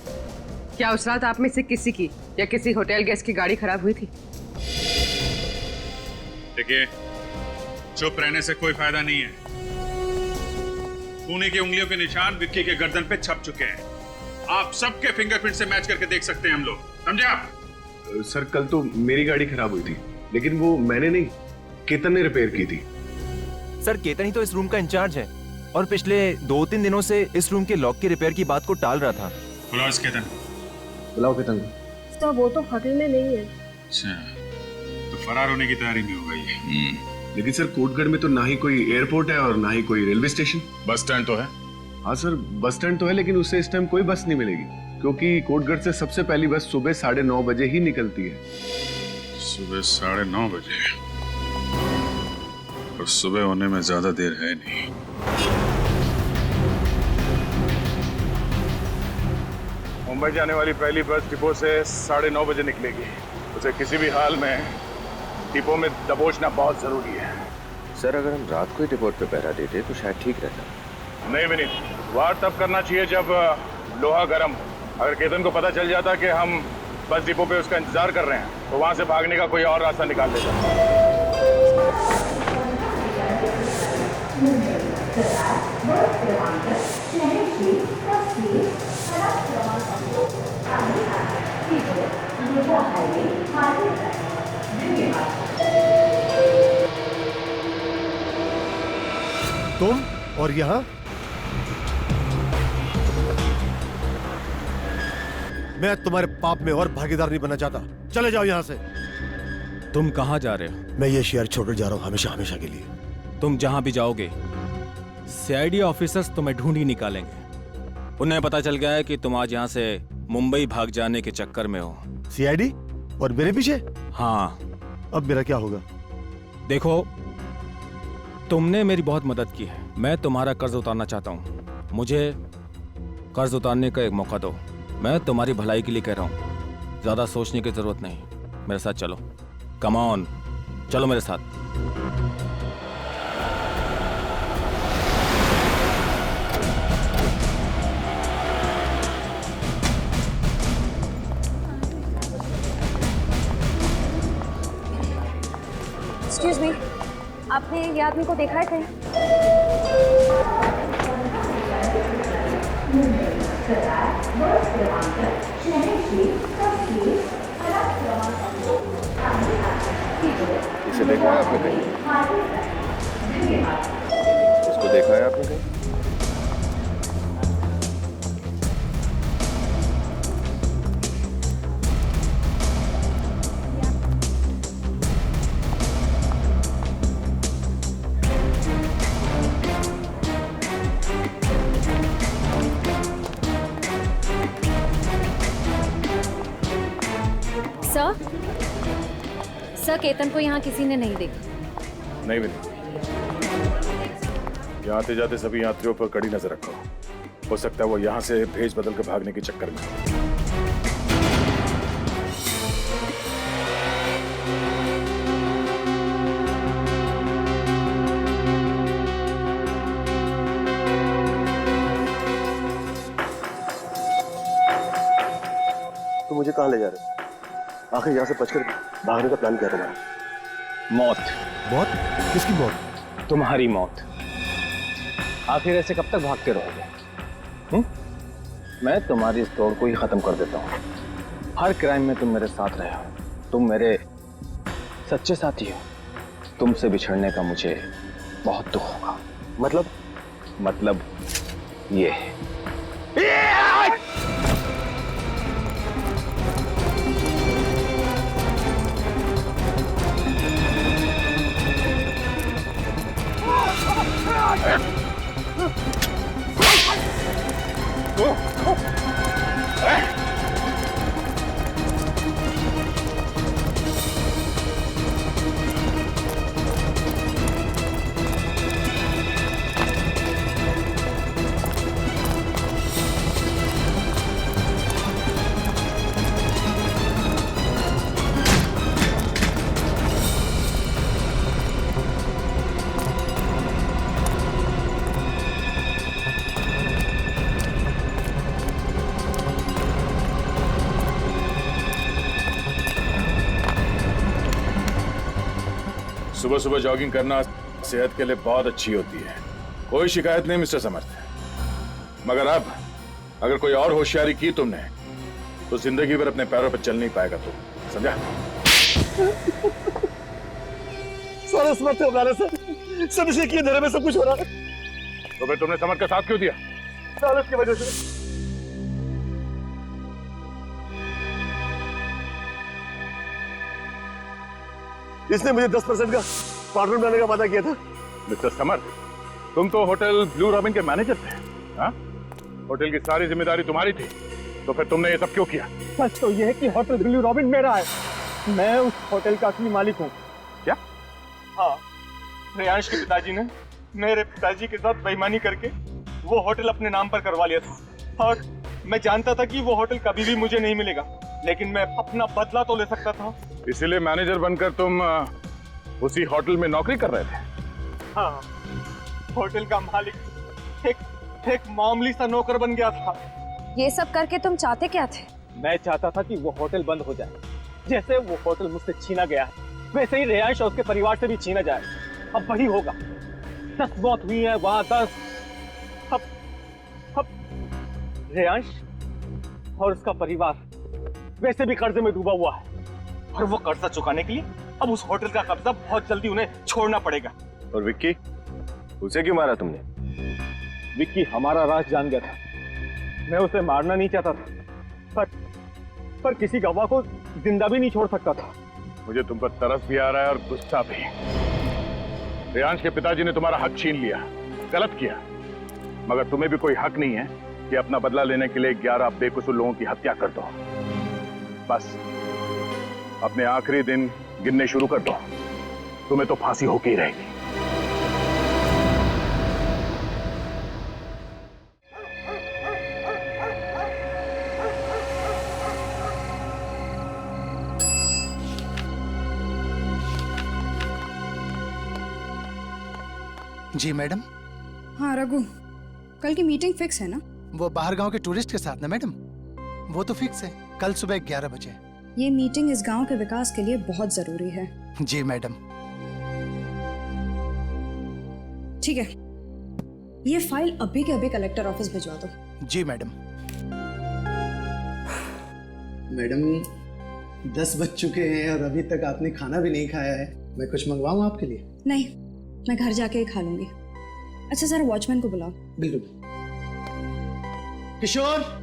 क्या उस रात आप में से किसी की या किसी होटल गेस्ट की गाड़ी खराब हुई थी? देखिए, चुप रहने से कोई फायदा नहीं है। खूनी की उंगलियों के निशान विक्की के गर्दन पे छप चुके हैं। आप सबके फिंगरप्रिंट से मैच करके देख सकते हैं हम लोग, समझे आप? सर कल तो मेरी गाड़ी खराब हुई थी, लेकिन वो मैंने नहीं, केतन ने रिपेयर की थी। सर केतन ही तो इस रूम का इंचार्ज है और पिछले 2-3 दिनों से इस रूम के लॉक के रिपेयर की बात को टाल रहा था। बुलाओ इस केतन। बुलाओ केतन। तो वो तो होटल में नहीं है। अच्छा, तो फरार होने की तैयारी में होगा ये। लेकिन सर कोटगढ़ में तो ना ही कोई एयरपोर्ट है और ना ही कोई रेलवे स्टेशन। बस स्टैंड तो है। हाँ सर, बस स्टैंड तो है, लेकिन उससे इस टाइम कोई बस नहीं मिलेगी, क्योंकि कोटगढ़ से सबसे पहली बस सुबह 9:30 बजे ही निकलती है। सुबह 9:30 बजे? और सुबह होने में ज्यादा देर है नहीं। मुंबई जाने वाली पहली बस डिपो से 9:30 बजे निकलेगी। उसे किसी भी हाल में डिपो में दबोचना बहुत जरूरी है। सर अगर हम रात को ही डिपोट पे पहरा देते तो शायद ठीक रहता। नहीं विनीत, वार तब करना चाहिए जब लोहा गर्म हो। अगर केतन को पता चल जाता कि हम बस डिपो पे उसका इंतजार कर रहे हैं तो वहां से भागने का कोई और रास्ता निकाल लेता। तुम और यहाँ? मैं तुम्हारे पाप में और भागीदार नहीं बनना चाहता। चले जाओ यहाँ से। तुम कहाँ जा रहे हो? मैं ये शहर छोड़कर जा रहा हूँ हमेशा हमेशा के लिए। तुम जहां भी जाओगे सीआईडी ऑफिसर्स तुम्हें ढूंढ ही निकालेंगे। उन्हें पता चल गया है कि तुम आज यहाँ से मुंबई भाग जाने के चक्कर में हो। सीआईडी और मेरे पीछे? हाँ। अब मेरा क्या होगा? देखो, तुमने मेरी बहुत मदद की है। मैं तुम्हारा कर्ज उतारना चाहता हूँ। मुझे कर्ज उतारने का एक मौका दो। मैं तुम्हारी भलाई के लिए कह रहा हूँ, ज्यादा सोचने की जरूरत नहीं। मेरे साथ चलो, कम ऑन, चलो मेरे साथ। एक्सक्यूज मी, आपने ये आदमी को देखा है कहीं? इसे देखा है आपने कहीं? इसको देखा है आपने कहीं? सर, केतन को यहाँ किसी ने नहीं देखा। नहीं विनीत, यहाँ आते जाते सभी यात्रियों पर कड़ी नजर रखो। हो सकता है वो यहाँ से भेज बदल के भागने के चक्कर में। तो मुझे कहाँ ले जा रहे हो? आखिर यहाँ से बचकर भागने का प्लान क्या तुम्हारा? मौत। मौत? किसकी मौत? तुम्हारी मौत। आखिर ऐसे कब तक भागते रहोगे? मैं तुम्हारी इस दौड़ को ही खत्म कर देता हूँ। हर क्राइम में तुम मेरे साथ रहे हो, तुम मेरे सच्चे साथी हो। तुमसे बिछड़ने का मुझे बहुत दुख होगा। मतलब ये सुबह सुबह जॉगिंग करना सेहत के लिए बहुत अच्छी होती है। कोई शिकायत नहीं मिस्टर समर्थ, मगर अब अगर कोई और होशियारी की तुमने तो जिंदगी भर अपने पैरों पर चल नहीं पाएगा तू, समझा? सर इस मत घबराना सर, सब इसके किए धरे में सब कुछ हो रहा है। तो फिर तुमने समर्थ का साथ क्यों दिया? सर इसकी वजह से इसने मुझे 10% का पार्टनर बनाने का वादा किया था। मिस्टर समर्थ, तुम तो होटल ब्लू रॉबिन के मैनेजर थे, हाँ? होटल की सारी जिम्मेदारी तुम्हारी थी, तो फिर तुमने ये सब क्यों किया? सच तो यह है कि होटल ब्लू रॉबिन मेरा है, मैं उस होटल का असली मालिक हूँ। क्या? हाँ, रेयांश के पिताजी ने मेरे पिताजी के साथ बेईमानी करके वो होटल अपने नाम पर करवा लिया था, और मैं जानता था कि वो होटल कभी भी मुझे नहीं मिलेगा, लेकिन मैं अपना बदला तो ले सकता था। इसीलिए मैनेजर बनकर तुम उसी होटल में नौकरी कर रहे थे? हाँ, होटल का मालिक एक मामूली सा नौकर बन गया था। ये सब करके तुम चाहते क्या थे? मैं चाहता था कि वो होटल बंद हो जाए। जैसे वो होटल मुझसे छीना गया है, वैसे ही रेयांश और उसके परिवार से भी छीना जाए। अब वही होगा। 10 मौत हुई है वहां, 10। अब रेयांश और उसका परिवार वैसे भी कर्जे में डूबा हुआ है, और वो कर्जा चुकाने के लिए अब उस होटल का कब्जा बहुत जल्दी उन्हें छोड़ना पड़ेगा। और विक्की, उसे क्यों मारा तुमने? विक्की हमारा राज जान गया था। मैं उसे मारना नहीं चाहता था, पर किसी गवाह को जिंदा भी नहीं छोड़ सकता था। मुझे तुम पर तरस भी आ रहा है और गुस्सा भी। रेयांश के पिताजी ने तुम्हारा हक छीन लिया, गलत किया, मगर तुम्हें भी कोई हक नहीं है कि अपना बदला लेने के लिए 11 बेकसूर लोगों की हत्या कर दो। बस अपने आखिरी दिन गिनने शुरू कर दो, तुम्हें तो फांसी होके ही रहेगी। जी मैडम। हाँ रघु, कल की मीटिंग फिक्स है ना? वो बाहर गांव के टूरिस्ट के साथ ना मैडम? वो तो फिक्स है, कल सुबह 11 बजे। ये मीटिंग इस गांव के विकास के लिए बहुत जरूरी है। जी मैडम। ठीक है, ये फाइल अभी के अभी कलेक्टर ऑफिस भिजवा दो। जी मैडम। मैडम 10 बज चुके हैं और अभी तक आपने खाना भी नहीं खाया है। मैं कुछ मंगवाऊं आपके लिए? नहीं, मैं घर जाके ही खा लूंगी। अच्छा सर, वॉचमैन को बुलाओ। बिल्कुल। किशोर,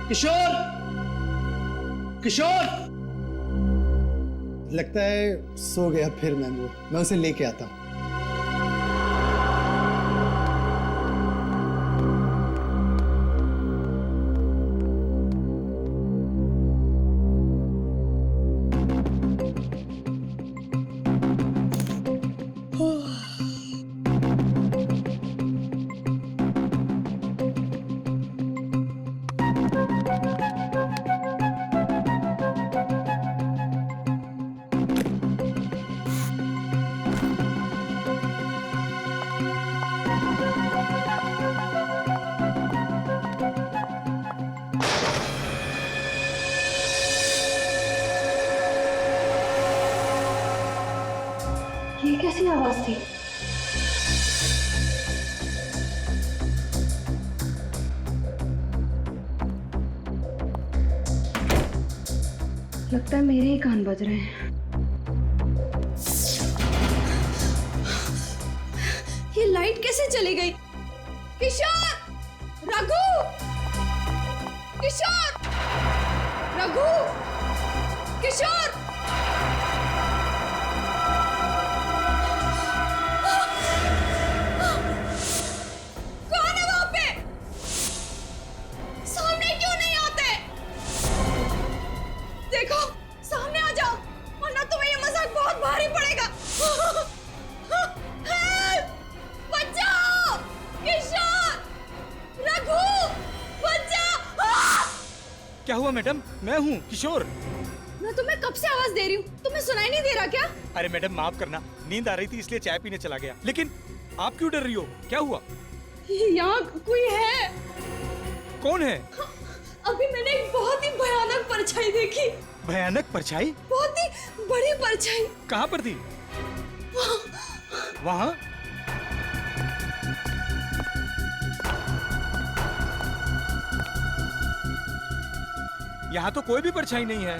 किशोर, किशोर। लगता है सो गया फिर मैंगो। मैं उसे लेके आता हूँ। ये कैसी आवाज थी? लगता है मेरे ही कान बज रहे हैं। ये लाइट कैसे चली गई? किशोर! रघु! किशोर! रघु! किशोर! कौन है वहां पे? सामने क्यों नहीं आते? देखो, सामने आ जाओ, वरना तुम्हें ये मजाक बहुत भारी पड़ेगा। बचाओ! किशोर! रघु! बचाओ! क्या हुआ मैडम? मैं हूँ किशोर। मैं तुम्हें कब से आवाज दे रही हूँ, तुम्हें सुनाई नहीं दे रहा क्या? अरे मैडम माफ करना, नींद आ रही थी इसलिए चाय पीने चला गया। लेकिन आप क्यों डर रही हो? क्या हुआ? यहाँ कोई है। कौन है? अभी मैंने एक बहुत ही भयानक परछाई देखी। भयानक परछाई? बहुत ही बड़ी परछाई। कहाँ पर थी? वहां? यहाँ तो कोई भी परछाई नहीं है।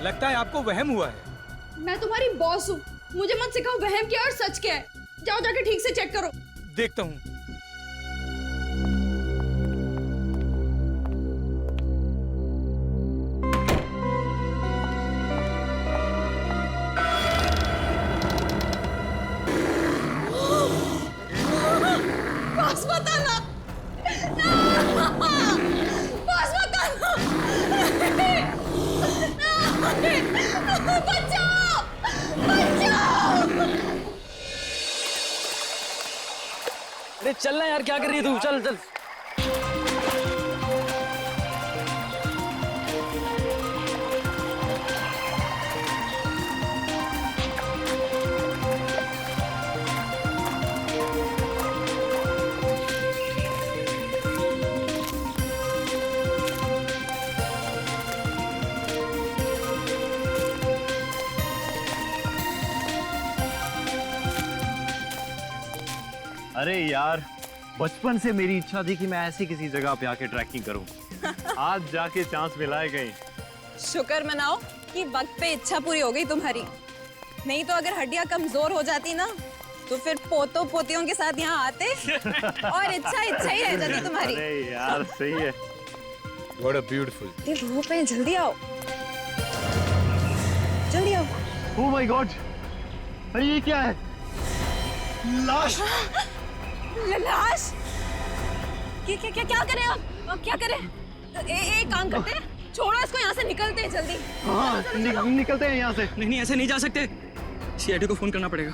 लगता है आपको वहम हुआ है। मैं तुम्हारी बॉस हूँ, मुझे मत सिखाओ वहम क्या और सच क्या है। जाओ जाके ठीक से चेक करो। देखता हूँ। बॉस बताना, बॉस बताना, बचाओ, बचाओ। अरे चलना यार, क्या कर रही है तू? चल चल। अरे यार, बचपन से मेरी इच्छा थी कि मैं ऐसी किसी जगह पे आके ट्रैकिंग करूं। आज जाके चांस मिला है कहीं। शुक्र मनाओ कि वक्त पे इच्छा पूरी हो गई तुम्हारी। नहीं तो अगर हड्डियां कमजोर हो जाती ना तो फिर पोतों पोतियों के साथ यहाँ आते और इच्छा ही रह जाती तुम्हारी। अरे यार सही है। What a beautiful. ये धूप है, जल्दी आओ, जल्दी आओ। Oh my God! अरे ये क्या है? लाश! लाश? क्या करें अब क्या करें? एक काम करते हैं, छोड़ो इसको, यहाँ से निकलते हैं जल्दी। हाँ, निकलते हैं यहाँ से। नहीं ऐसे नहीं जा सकते। सीआईडी को फोन करना पड़ेगा।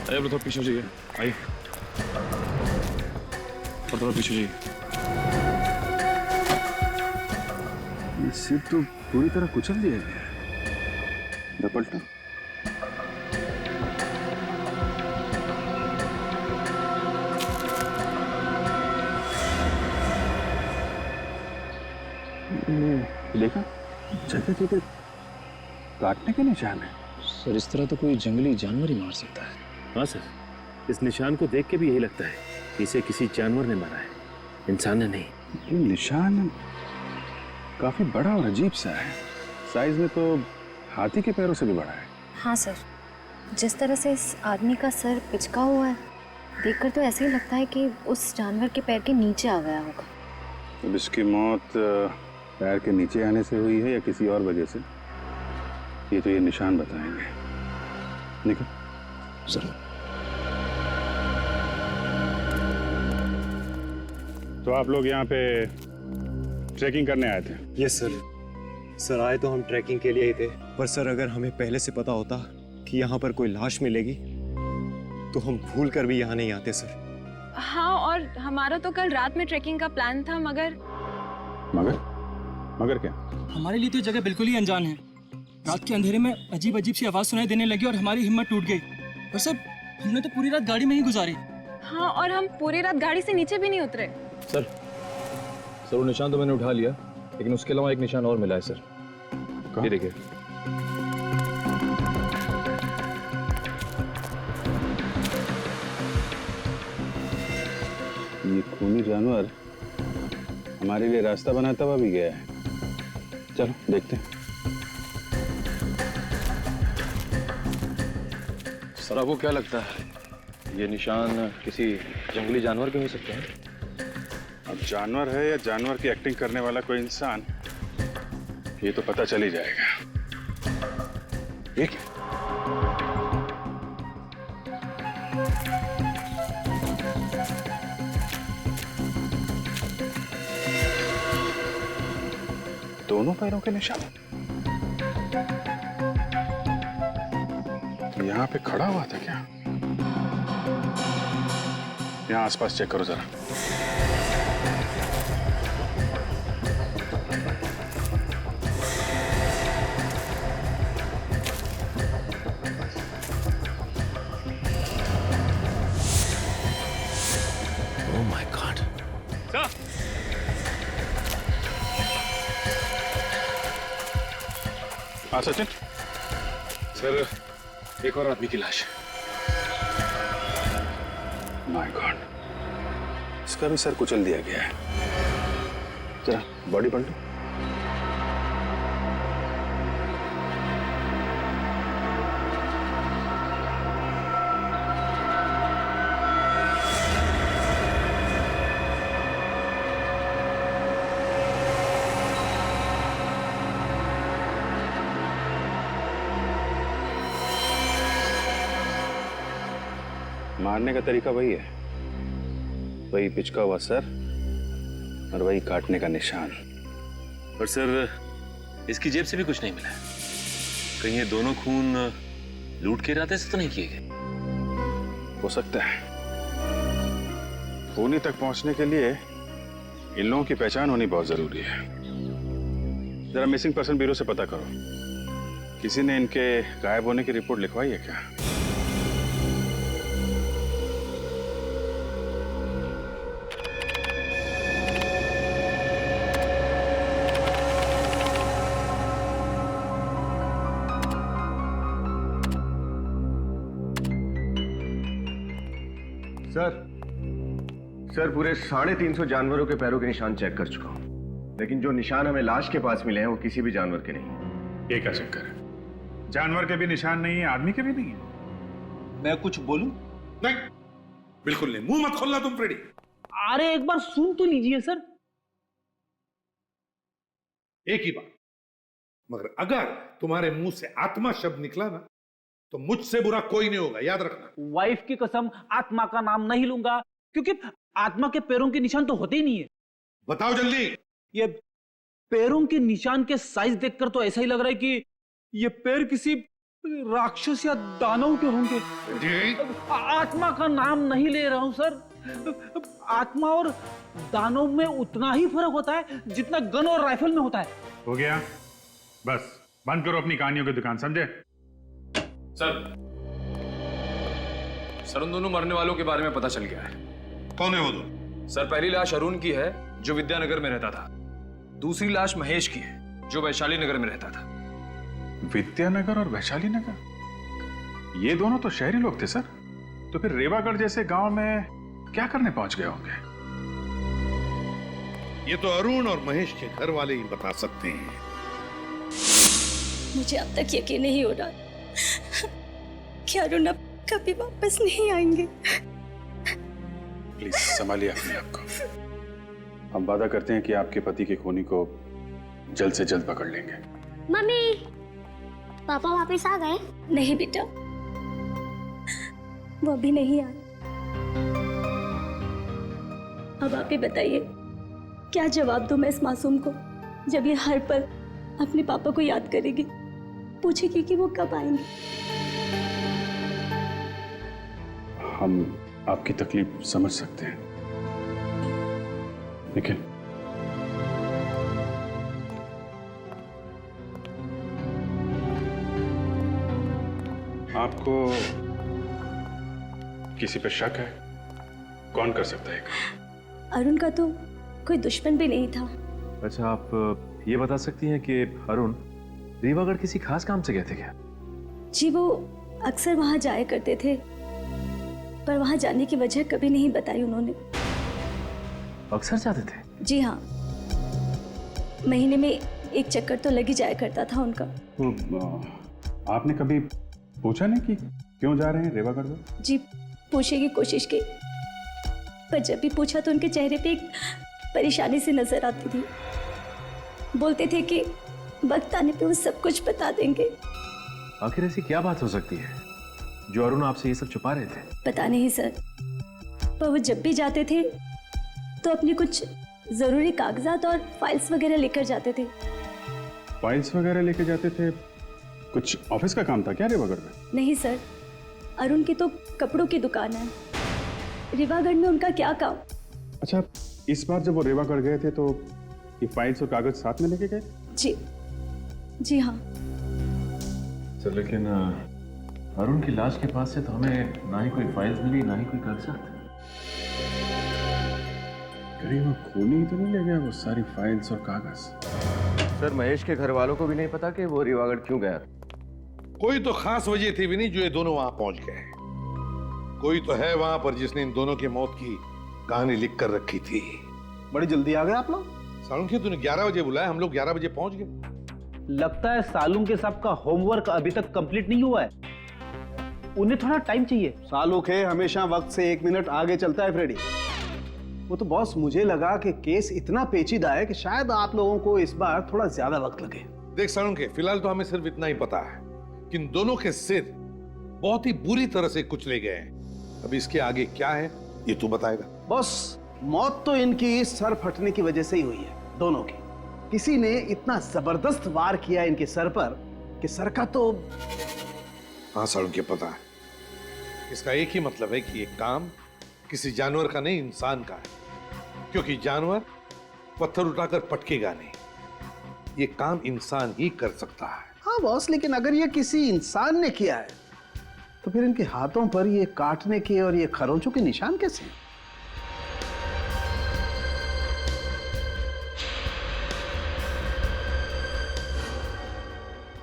अरे थोड़ा पीछे जाइए, आइए। थोड़ा पीछे जाइए। ये सीट तो पूरी तरह कुचल दिया गया है। पलटा। देखा, जगह जगह काटने के निशान है। सर इस तरह तो कोई जंगली जानवर ही मार सकता है। हाँ सर, इस निशान को देख के भी यही लगता है कि इसे किसी जानवर ने मारा है, इंसान ने नहीं। ये निशान काफी बड़ा और अजीब सा है। साइज में तो हाथी के पैरों से भी बड़ा है। हाँ सर, जिस तरह से इस आदमी का सर पिचका हुआ है, देखकर तो ऐसे ही लगता है कि उस जानवर के पैर के नीचे आ गया होगा। अब इसकी मौत पैर के नीचे आने से हुई है या किसी और वजह से, ये तो ये निशान बताएंगे। निकल। जरूर। तो आप लोग यहाँ पे ट्रैकिंग करने आए थे? Yes sir. सर आए तो हम ट्रैकिंग के लिए ही थे, पर सर अगर हमें पहले से पता होता कि यहाँ पर कोई लाश मिलेगी तो हम भूल कर भी यहाँ नहीं आते सर। हाँ, और हमारा तो कल रात में ट्रैकिंग का प्लान था, मगर क्या? हमारे लिए तो जगह बिल्कुल ही अनजान है। रात के अंधेरे में अजीब अजीब सी आवाज सुनाई देने लगी और हमारी हिम्मत टूट गई। और सर हमने तो पूरी रात गाड़ी में ही गुजारी। हाँ, और हम पूरी रात गाड़ी से नीचे भी नहीं उतरे। सर वो निशान तो मैंने उठा लिया, लेकिन उसके अलावा एक निशान और मिला है सर। ये देखिए। ये खूनी जानवर हमारे लिए रास्ता बनाता हुआ भी गया है। चलो देखते हैं। सर आपको क्या लगता है, ये निशान किसी जंगली जानवर के हो सकते हैं? अब जानवर है या जानवर की एक्टिंग करने वाला कोई इंसान, ये तो पता चल ही जाएगा। ये क्या? दोनों पैरों के निशान। यहाँ पे खड़ा हुआ था क्या? यहाँ आसपास चेक करो जरा। ओह माय गॉड। हाँ सचिन। सर एक और आदमी की लाश। माय गॉड, इसका भी सर कुचल दिया गया है। जरा बॉडी पलटो। मारने का तरीका वही है, वही पिचका हुआ सर और वही काटने का निशान। पर सर इसकी जेब से भी कुछ नहीं मिला। कहीं ये दोनों खून लूट के इरादे से तो नहीं किए गए? हो सकता है। खूनी तक पहुंचने के लिए इन लोगों की पहचान होनी बहुत जरूरी है। जरा मिसिंग पर्सन ब्यूरो से पता करो, किसी ने इनके गायब होने की रिपोर्ट लिखवाई है क्या? सर पूरे 350 जानवरों के पैरों के निशान चेक कर चुका हूं, लेकिन जो निशान हमें लाश के पास मिले हैं वो किसी भी जानवर के नहीं। ये क्या चक्कर है? जानवर के भी निशान नहीं है, आदमी के भी नहीं है। मैं कुछ बोलूं? नहीं, बिल्कुल नहीं। मुंह मत खोलना तुम फ्रेडी। अरे एक बार सुन तो लीजिए सर। एक ही बात, मगर अगर तुम्हारे मुंह से आत्मा शब्द निकला ना तो मुझसे बुरा कोई नहीं होगा, याद रखना। वाइफ की कसम आत्मा का नाम नहीं लूंगा, क्योंकि आत्मा के पैरों के निशान तो होते ही नहीं है। बताओ जल्दी। ये पैरों के निशान के साइज देखकर तो ऐसा ही लग रहा है कि ये पैर किसी राक्षस या दानव के होंगे। आत्मा का नाम नहीं ले रहा हूं सर। आत्मा और दानव में उतना ही फर्क होता है जितना गन और राइफल में होता है। हो गया, बस बंद करो अपनी कहानियों की दुकान, समझे? सर उन दोनों मरने वालों के बारे में पता चल गया है। कौन है वो दोनों? सर पहली लाश अरुण की है जो विद्यानगर में रहता था। दूसरी लाश महेश की है जो वैशाली नगर में रहता था। विद्यानगर और वैशाली नगर, ये दोनों तो शहरी लोग थे सर। तो फिर रेवागढ़ जैसे गांव में क्या करने पहुंच गए होंगे? ये तो अरुण और महेश के घर वाले ही बता सकते हैं। मुझे अब तक यकीन नहीं हो रहा कि अरुण अब कभी वापस नहीं आएंगे। प्लीज संभालिए अपने आप को। हम वादा करते हैं कि आपके पति के खूनी को जल्द से जल्द पकड़ लेंगे। मम्मी, पापा वापस आ गए? नहीं बेटा, वो अभी नहीं आए। अब आप ही बताइए, क्या जवाब दूं मैं इस मासूम को जब ये हर पल अपने पापा को याद करेगी, पूछेगी कि वो कब आएंगे। हम आपकी तकलीफ समझ सकते हैं, लेकिन आपको किसी पे शक है? कौन कर सकता है? अरुण का तो कोई दुश्मन भी नहीं था। अच्छा, आप ये बता सकती हैं कि अरुण रीवागढ़ किसी खास काम से गए थे क्या? जी, वो अक्सर वहां जाया करते थे, पर वहां जाने की वजह कभी नहीं बताई उन्होंने। अक्सर जाते थे? जी हाँ, महीने में एक चक्कर तो लग ही जाया करता था उनका। तो आपने कभी पूछा नहीं कि क्यों जा रहे हैं रेवागढ़ में? जी, पूछने की कोशिश की, पर जब भी पूछा तो उनके चेहरे पे एक परेशानी सी नजर आती थी। बोलते थे कि वक्त आने पे वो सब कुछ बता देंगे। आखिर ऐसी क्या बात हो सकती है जो अरुण आपसे ये सब छुपा रहे थे? पता नहीं सर, पर वो जब भी जाते थे तो अपनी कुछ जरूरी कागजात और फाइल्स वगैरह लेकर जाते थे। फाइल्स वगैरह लेके जाते थे? कुछ ऑफिस का काम था क्या रेवागढ़ में? नहीं सर, अरुण की तो कपड़ों की दुकान है। रिवागढ़ में उनका क्या काम? अच्छा, इस बार जब वो रेवागढ़ गए थे तो ये फाइल्स और कागज साथ में लेके गए? जी हाँ। सर लेकिन अरुण की लाश के पास से तो हमें ना ही कोई फाइल्स मिली ना ही कोई कागजात। कहीं वो खूनी तो नहीं ले गया वो सारी फाइल्स और कागज? सर महेश के घर वालों को भी नहीं पता कि वो रिवागढ़ क्यों गया। कोई तो खास वजह थी भी नहीं जो ये दोनों वहां पहुंच गए। कोई तो है वहां पर जिसने इन दोनों की मौत की कहानी लिख कर रखी थी। बड़ी जल्दी आ गए आप लोग। सालुंखे तूने 11 बजे बुलाया, हम लोग 11 बजे पहुंच गए। लगता है सालुंग के साहब का होमवर्क अभी तक कंप्लीट नहीं हुआ है, उन्हें थोड़ा टाइम चाहिए। सालुंखे हमेशा वक्त से 1 मिनट आगे चलता है फ्रेडी। वो तो बॉस मुझे लगा कि केस इतना पेचीदा है कि शायद आप लोगों को इस बार थोड़ा ज्यादा वक्त लगे। देख सालुंखे, फिलहाल तो हमें सिर्फ इतना ही पता है कि इन दोनों के सिर बहुत ही बुरी तरह से कुचले गए हैं। अब इसके आगे क्या है ये तू बताएगा। बॉस मौत तो इनकी सर फटने की वजह से ही हुई है, दोनों की। किसी ने इतना जबरदस्त वार किया इनके सर पर कि सर का तो। हाँ सालुंखे, पता है। इसका एक ही मतलब है कि ये काम किसी जानवर का नहीं, इंसान का है। क्योंकि जानवर पत्थर उठाकर पटकेगा नहीं, ये काम इंसान ही कर सकता है। हाँ बॉस, लेकिन अगर ये किसी इंसान ने किया है तो फिर इनके हाथों पर ये काटने के और ये खरोंचों के निशान कैसे हैं?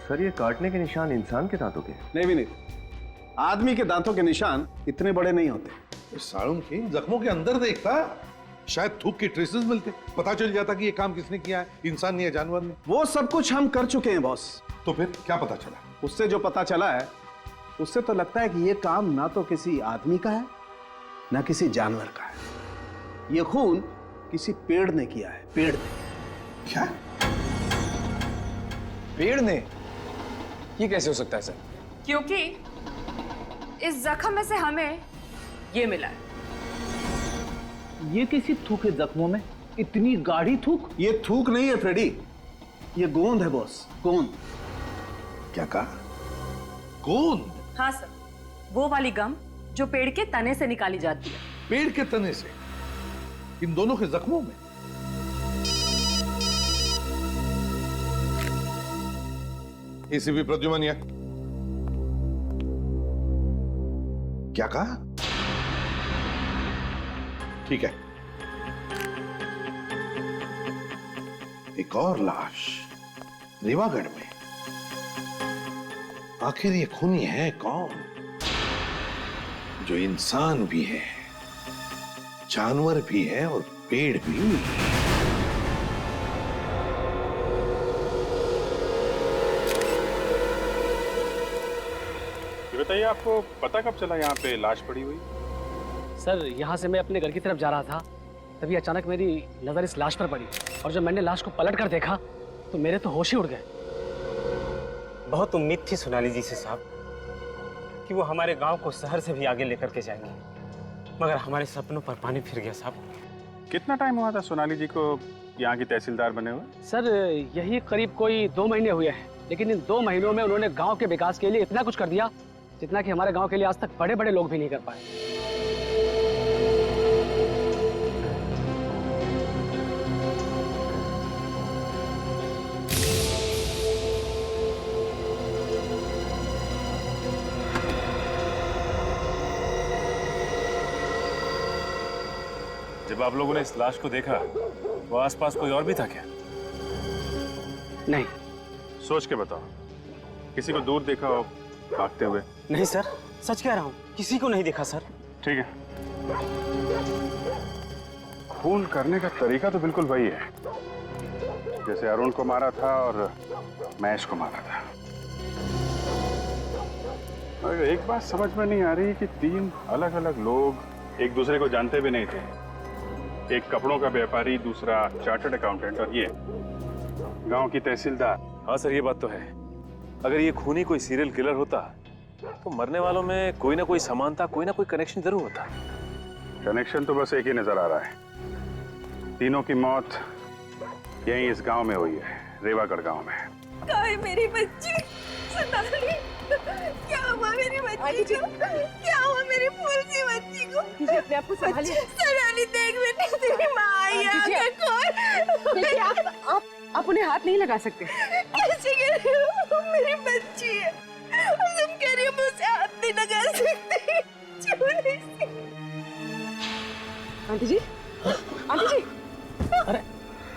सर ये काटने के निशान इंसान के दांतों के? नहीं भी नहीं, आदमी के दांतों के निशान इतने बड़े नहीं होते। सालुंखे, जख्मों के अंदर देखता, शायद थूक के ट्रेसेस मिलते, पता चल जाता कि ये काम किसने किया है, इंसान ने या जानवर ने। वो सब कुछ हम कर चुके हैं बॉस। तो फिर क्या पता चला? उससे जो पता चला है उससे तो लगता है कि ये काम ना तो किसी आदमी का है ना किसी जानवर का है। ये खून किसी पेड़ ने किया है। पेड़ ने। क्या? पेड़ ने? ये कैसे हो सकता है सर? क्योंकि इस जख्म में से हमें ये मिला है। ये कैसी थूक है जख्मों में? इतनी गाढ़ी थूक? ये थूक नहीं है फ्रेडी, ये गोंद है बॉस, गोंद। क्या कहा? गोंद? हाँ सर, वो वाली गम जो पेड़ के तने से निकाली जाती है। पेड़ के तने से इन दोनों के जख्मों में? एसीपी प्रद्युमन, क्या कहा? ठीक है, एक और लाश रेवागढ़ में। आखिर ये खूनी है कौन जो इंसान भी है, जानवर भी है और पेड़ भी? बताइए, आपको पता कब चला यहाँ पे लाश पड़ी हुई? सर यहाँ से मैं अपने घर की तरफ जा रहा था, तभी अचानक मेरी नजर इस लाश पर पड़ी और जब मैंने लाश को पलट कर देखा तो मेरे तो होश ही उड़ गए। बहुत उम्मीद थी सोनाली जी से साहब कि वो हमारे गांव को शहर से भी आगे लेकर के जाएंगे, मगर हमारे सपनों पर पानी फिर गया साहब। कितना टाइम हुआ था सोनाली जी को यहाँ की तहसीलदार बने हुए? सर यही करीब कोई 2 महीने हुए हैं, लेकिन इन 2 महीनों में उन्होंने गांव के विकास के लिए इतना कुछ कर दिया जितना कि हमारे गांव के लिए आज तक बड़े बड़े लोग भी नहीं कर पाए। जब आप लोगों ने इस लाश को देखा वो आसपास कोई और भी था क्या? नहीं। सोच के बताओ, किसी को दूर देखा हो भागते हुए? नहीं सर, सच कह रहा हूँ, किसी को नहीं देखा सर। ठीक है, खून करने का तरीका तो बिल्कुल वही है जैसे अरुण को मारा था और महेश को मारा था। और एक बात समझ में नहीं आ रही कि 3 अलग अलग लोग एक दूसरे को जानते भी नहीं थे। एक कपड़ों का व्यापारी, दूसरा चार्टर्ड अकाउंटेंट और ये गांव की तहसीलदार। हाँ सर, ये बात तो है। अगर ये खूनी कोई सीरियल किलर होता तो मरने वालों में कोई ना कोई समानता, कोई ना कोई कनेक्शन जरूर होता। कनेक्शन तो बस एक ही नजर आ रहा है, तीनों की मौत यहीं इस गांव में हुई है, रेवागढ़ गांव में। कहाँ है मेरी बच्ची? सोनाली, क्या हुआ मेरी बच्ची को? क्या हुआ मेरी फूल सी बच्ची को दीजिए, अपने आप को संभालिए। सोनाली देख बेटी, तेरी माँ आई है, दीजिए। आगे खोल। देखिए, आप उन्हें हाथ नहीं लगा सकते। कैसे कह रही हो? मेरी बच्ची है और तुम कह रही हो मैं उसे हाथ नहीं लगा सकती। क्यों नहीं सकती? आंटी जी, आंटी जी। अरे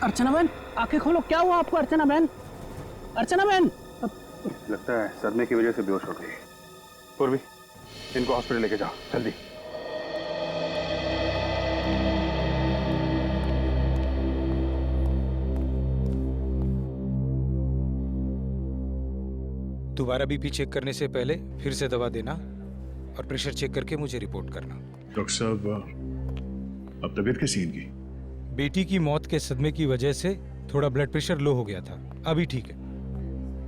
अर्चना बहन, आंखें खोलो, क्या हुआ आपको? अर्चना बहन, अर्चना बहन। लगता है सदमे की वजह से बेहोश हो गई। पूर्वी, इनको हॉस्पिटल लेके जाओ जल्दी। दोबारा बीपी चेक करने से पहले फिर से दवा देना और प्रेशर चेक करके मुझे रिपोर्ट करना। डॉक्टर साहब, अब तबीयत कैसी है इनकी? बेटी की मौत के सदमे की वजह से थोड़ा ब्लड प्रेशर लो हो गया था, अभी ठीक है।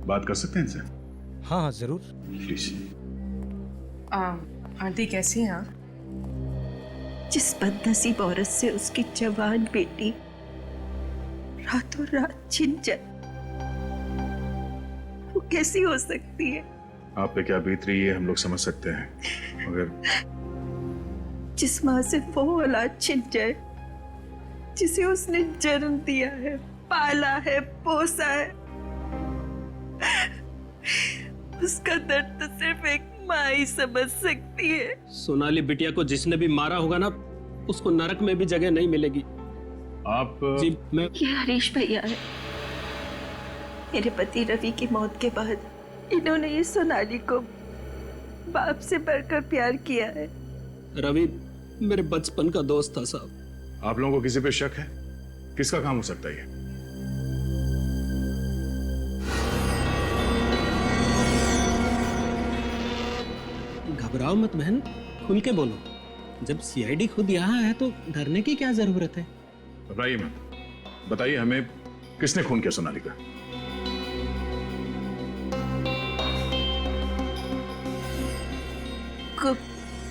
बात कर सकते हैं इनसे? हाँ हाँ जरूर। प्लीज। आंटी कैसी हैं आप? जिस बदनसीब औरत से उसकी जवान बेटी रातों रात छिन जाए, वो कैसी हो सकती है? आप पे क्या बीत रही है हम लोग समझ सकते हैं, मगर जिस माँ से वो औलाद छिन जाए जिसे उसने जन्म दिया है, पाला है, पोसा है, उसका दर्द तो सिर्फ एक माँ ही समझ सकती है। सोनाली बिटिया को जिसने भी मारा होगा ना, उसको नरक में भी जगह नहीं मिलेगी। आप जी मैं ये हरीश भैया है। मेरे पति रवि की मौत के बाद इन्होंने ये सोनाली को बाप से बढ़कर प्यार किया है। रवि मेरे बचपन का दोस्त था साहब। आप लोगों को किसी पे शक है? किसका काम हो सकता है ये? घबराओ मत बहन, खुल के बोलो। जब सीआईडी खुद यहाँ है तो डरने की क्या जरूरत है? घबराइए मत, बताइए हमें किसने खून किया सोनाली का?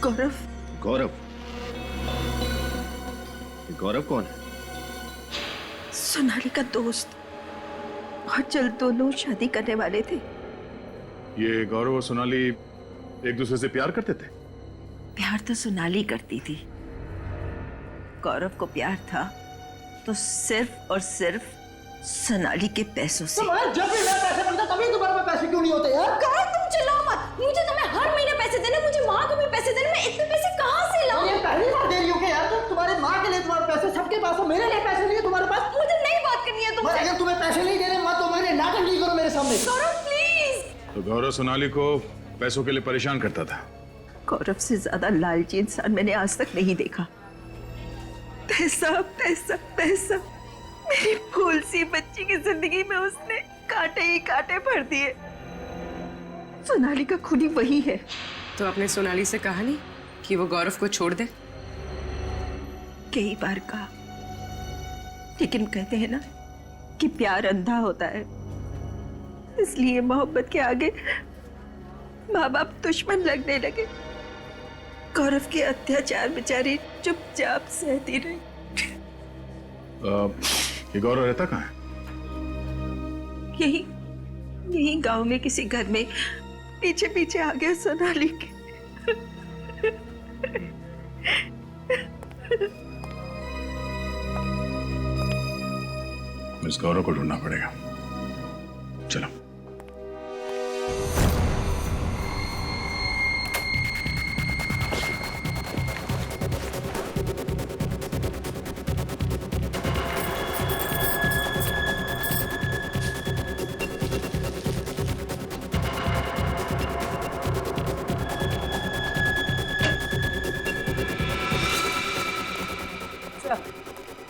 गौरव। गौरव? गौरव कौन है? सोनाली का दोस्त, और जल्द दोनों शादी करने वाले थे। ये गौरव और सोनाली एक दूसरे से प्यार करते थे? प्यार तो सोनाली करती थी, गौरव को प्यार था तो सिर्फ और सिर्फ सोनाली के पैसों से। जब भी मैं पैसे मिलता तभी तुम्हारे पास पैसे क्यों नहीं होते यार? कहाँ तुम चिल्लाओ मत, मुझे तुम्हें हर महीने पैसे देने, मुझे माँ को भी पैसे देने, मैं इतने पैसे कहाँ से लाऊं? ये पहली बार दे रही हो क्या यार? तुम तुम्हारे माँ के लिए तुम्हारे पैसे सबके पास हो, मेरे लिए पैसे नहीं है तुम्हारे पास। मुझे नहीं बात करनी है तुमसे। अगर तुम्हें पैसे नहीं देने मत तो मेरे नाटक नहीं करो मेरे सामने। गौरव प्लीज। तो गौरव सोनाली को पैसों के लिए परेशान करता था? गौरव से ज्यादा लालची इंसान मैंने आज तक नहीं देखा। पैसा पैसा पैसा, मेरी फूल सी बच्ची की जिंदगी में उसने कांटे ही कांटे भर दिए। सोनाली का खूनी वही है। तो आपने सोनाली से कहा नहीं कि वो गौरव को छोड़ दे? कई बार कहा, लेकिन कहते हैं ना कि प्यार अंधा होता है, इसलिए मोहब्बत के आगे माँ बाप दुश्मन लगने लगे। गौरव के अत्याचार बेचारी चुपचाप सहती रही। ये गौरव रहता कहाँ है? यही गांव में किसी घर में पीछे पीछे आ गया सोनाली के। इस गौरव को ढूंढना पड़ेगा। चलो।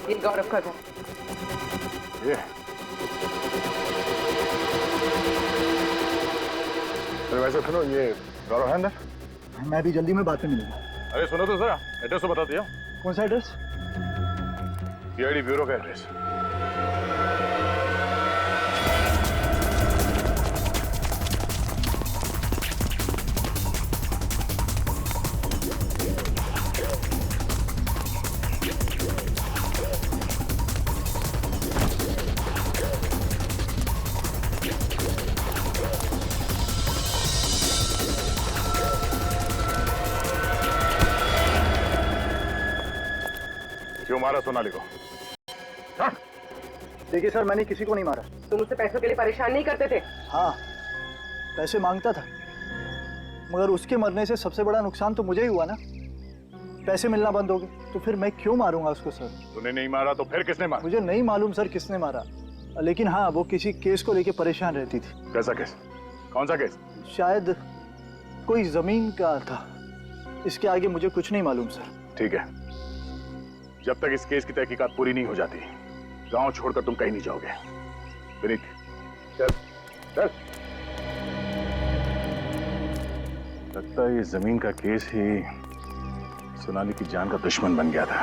ये गौरव का घर। ये तो वैसे सुनो, ये गौरव है अंदर? मैं भी जल्दी में बात में मिलूंगा। अरे सुनो तो जरा, एड्रेस तो बता दिया। कौन सा एड्रेस? सीआईडी ब्यूरो का एड्रेस। मारा सोनाली को? हाँ? देखिए सर, मैंने किसी को नहीं मारा। तुम उससे पैसों के लिए परेशान नहीं करते थे? हाँ, पैसे मांगता था, मगर उसके मरने से सबसे बड़ा नुकसान तो मुझे ही हुआ ना। पैसे मिलना बंद हो गए तो फिर मैं क्यों मारूंगा उसको सर? तूने नहीं मारा तो फिर किसने मारा? मुझे नहीं मालूम सर किसने मारा, लेकिन हाँ, वो किसी केस को लेके परेशान रहती थी। कैसा केस? कौन सा केस? शायद कोई जमीन का था। इसके आगे मुझे कुछ नहीं मालूम सर। ठीक है, जब तक इस केस की तहकीकात पूरी नहीं हो जाती, गांव छोड़कर तुम कहीं नहीं जाओगे। विनीत, चल चल। लगता है ये जमीन का केस ही सोनाली की जान का दुश्मन बन गया था।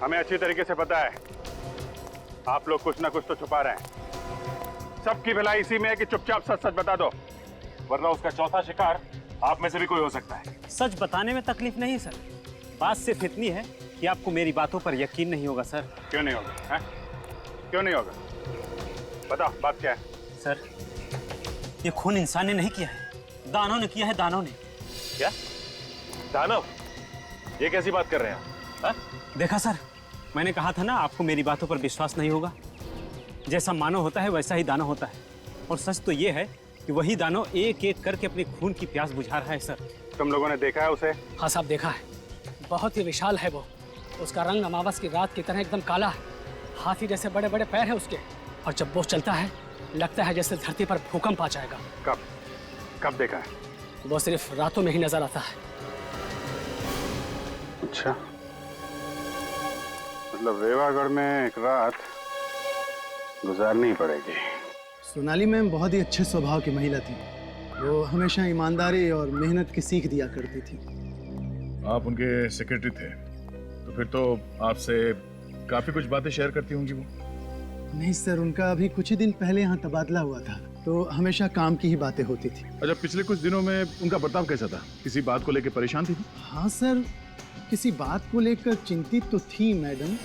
हमें अच्छी तरीके से पता है आप लोग कुछ ना कुछ तो छुपा रहे हैं। सबकी भलाई इसी में है कि चुपचाप सच सच बता दो, वरना उसका चौथा शिकार आप में से भी कोई हो सकता है। सच बताने में तकलीफ नहीं सर, बात सिर्फ इतनी है कि आपको मेरी बातों पर यकीन नहीं होगा सर। क्यों नहीं होगा? क्यों नहीं होगा? बताओ बात क्या है? सर, ये खून इंसान ने नहीं किया है, दानव ने किया है, दानव ने। क्या? दानव? ये कैसी बात कर रहे हैं आप? देखा सर, मैंने कहा था ना आपको मेरी बातों पर विश्वास नहीं होगा। जैसा मानव होता है वैसा ही दानव होता है, और सच तो ये है कि वही दानव एक एक करके अपने खून की प्यास बुझा रहा है सर। तुम लोगों ने देखा है उसे? हाँ साहब, देखा है। बहुत ही विशाल है वो। उसका रंग अमावस की रात की तरह एकदम काला है। हाथी जैसे बड़े बड़े पैर है उसके, और जब वो चलता है लगता है जैसे धरती पर भूकंप आ जाएगा। कब देखा है? वो सिर्फ रातों में ही नजर आता है। अच्छा, मतलब रेवागढ़ में एक रात गुजारनी पड़ेगी। सोनाली मैम बहुत ही अच्छे स्वभाव की महिला थी। वो हमेशा ईमानदारी और मेहनत की सीख दिया करती थी। आप उनके सेक्रेटरी थे, तो फिर तो आपसे काफी कुछ बातें शेयर करती होंगी वो? नहीं सर, उनका अभी कुछ ही दिन पहले यहाँ तबादला हुआ था, तो हमेशा काम की ही बातें होती थी। अच्छा, पिछले कुछ दिनों में उनका बर्ताव कैसा था? किसी बात को लेकर परेशान थी? हाँ सर, किसी बात को लेकर चिंतित तो थी मैडम।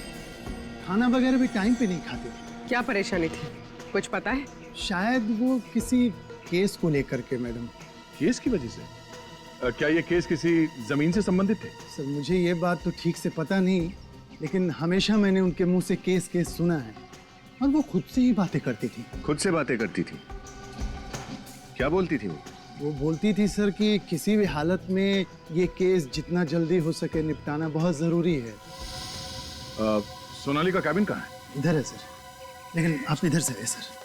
खाना वगैरह भी टाइम पे नहीं खाते थे। क्या परेशानी थी, कुछ पता है? शायद वो किसी केस को लेकर के मैडम। केस की वजह से? क्या ये केस किसी जमीन से संबंधित थे? सर, मुझे ये बात तो ठीक से पता नहीं, लेकिन हमेशा मैंने उनके मुंह से केस सुना है, और वो खुद से ही बातें करती थी। खुद से बातें करती थी? क्या बोलती थी वो? वो बोलती थी सर कि किसी भी हालत में ये केस जितना जल्दी हो सके निपटाना बहुत जरूरी है। सोनाली का कैबिन कहाँ है? इधर है सर, लेकिन आप इधर से है सर।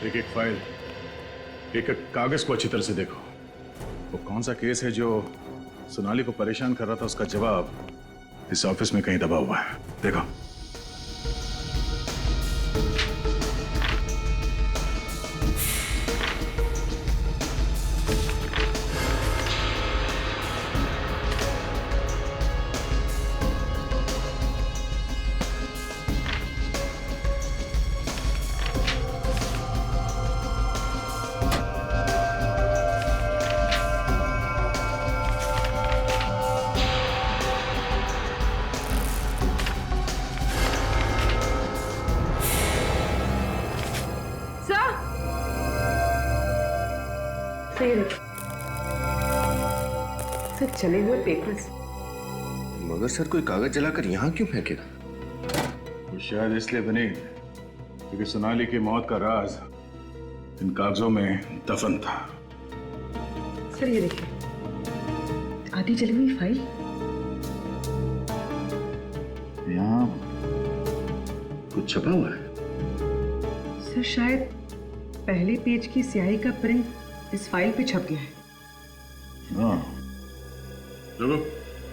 एक एक फाइल, एक एक कागज को अच्छी तरह से देखो। वो कौन सा केस है जो सोनाली को परेशान कर रहा था, उसका जवाब इस ऑफिस में कहीं दबा हुआ है। देखो। सर, चले हुए पेपर्स। मगर सर, कोई कागज जलाकर यहाँ क्यों फेंकेगा? वो शायद इसलिए बनी क्योंकि सोनाली की मौत का राज इन कागजों में दफन था। सर, ये देखिए, आधी जली हुई फाइल। यहाँ कुछ छपा हुआ है। सर, शायद पहले पेज की स्याही का प्रिंट इस फाइल पे छप गया है। हाँ, देखो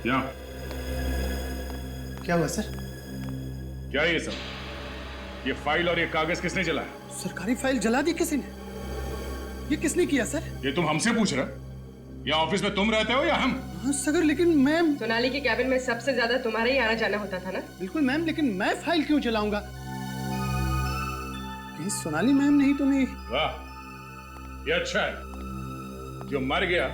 यहाँ। क्या हुआ सर? क्या ये सब? ये फाइल और ये कागज किसने जलाया? सरकारी फाइल जला दी किसी ने? ये किसने किया सर? ये तुम हमसे पूछ रहे? यहाँ ऑफिस में तुम रहते हो या हम? हाँ सर, लेकिन मैम। सोनाली के कैबिन में सबसे ज्यादा तुम्हारा ही आना जाना होता था ना? बिल्कुल मैम, लेकिन मैं फाइल क्यों जलाऊंगा? कहीं सोनाली मैम नहीं तो नहीं? वाह, ये अच्छा है। जो मर गया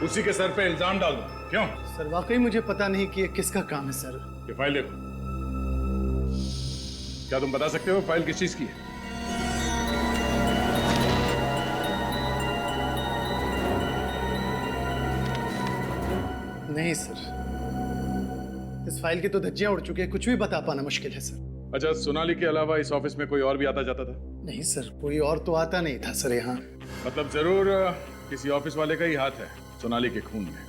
उसी के सर पे इल्जाम डाल दो। क्यों? सर, वाकई मुझे पता नहीं कि ये किसका काम है सर। ये फाइल देखो। क्या तुम बता सकते हो फाइल किस चीज की है? नहीं सर, इस फाइल की तो धज्जियां उड़ चुकी है, कुछ भी बता पाना मुश्किल है सर। अच्छा, सोनाली के अलावा इस ऑफिस में कोई और भी आता जाता था? नहीं सर, कोई और तो आता नहीं था सर यहाँ। मतलब जरूर किसी ऑफिस वाले का ही हाथ है सोनाली के खून में।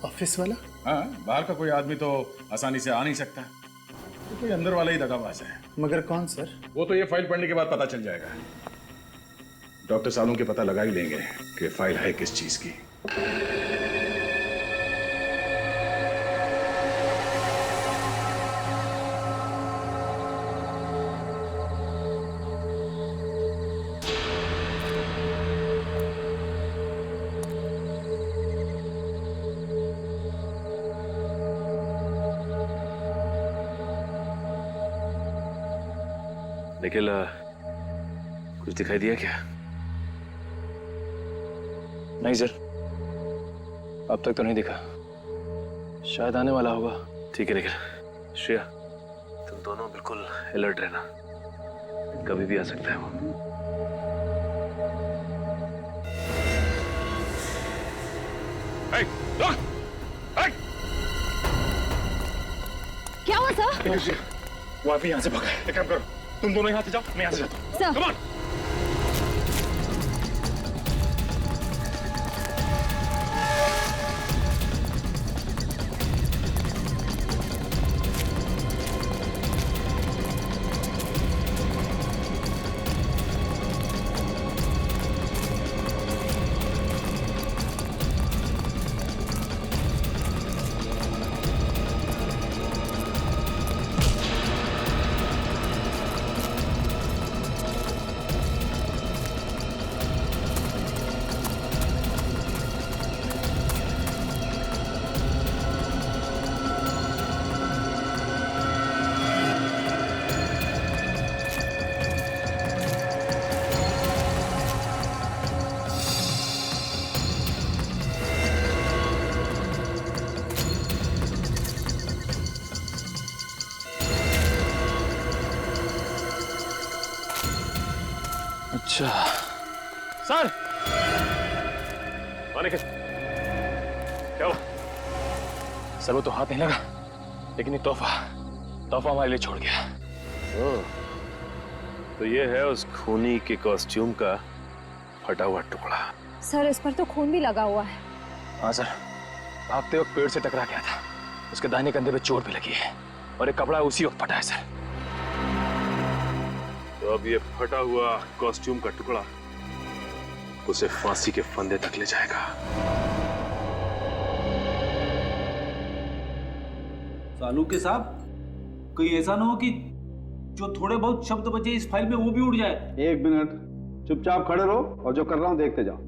ऑफिस वाला? हाँ, बाहर का कोई आदमी तो आसानी से आ नहीं सकता, तो कोई अंदर वाला ही दगाबाज है। मगर कौन सर? वो तो ये फाइल पढ़ने के बाद पता चल जाएगा। डॉक्टर सालों के पता लगा ही लेंगे कि फाइल है किस चीज की। निखिल, कुछ दिखाई दिया क्या? नहीं सर, अब तक तो नहीं दिखा, शायद आने वाला होगा। ठीक है निखिल। श्रेया, तुम दोनों बिल्कुल अलर्ट रहना, कभी भी आ सकता है वो। क्या हुआ सर? वो अभी यहाँ से भागा है। एक काम करो, तुम दोनों यहाँ से जाओ, मैं यहाँ से जाता हूँ। सर। Come on! अच्छा सर, निखिल, क्या हुआ? सर वो तो हाथ नहीं लगा, लेकिन ये तोहफा हमारे लिए छोड़ गया। ओह, तो ये है उस खूनी के कॉस्ट्यूम का फटा हुआ टुकड़ा। सर इस पर तो खून भी लगा हुआ है। हाँ सर, भागते वक्त पेड़ से टकरा गया था, उसके दाहिने कंधे पे चोट भी लगी है और एक कपड़ा उसी वक्त फटा है सर। तो अब ये फटा हुआ कॉस्ट्यूम का टुकड़ा उसे फांसी के फंदे तक ले जाएगा। सालूके साहब, कोई ऐसा ना हो कि जो थोड़े बहुत शब्द बचे इस फाइल में वो भी उड़ जाए। एक मिनट, चुपचाप खड़े रहो और जो कर रहा हूं देखते जाओ।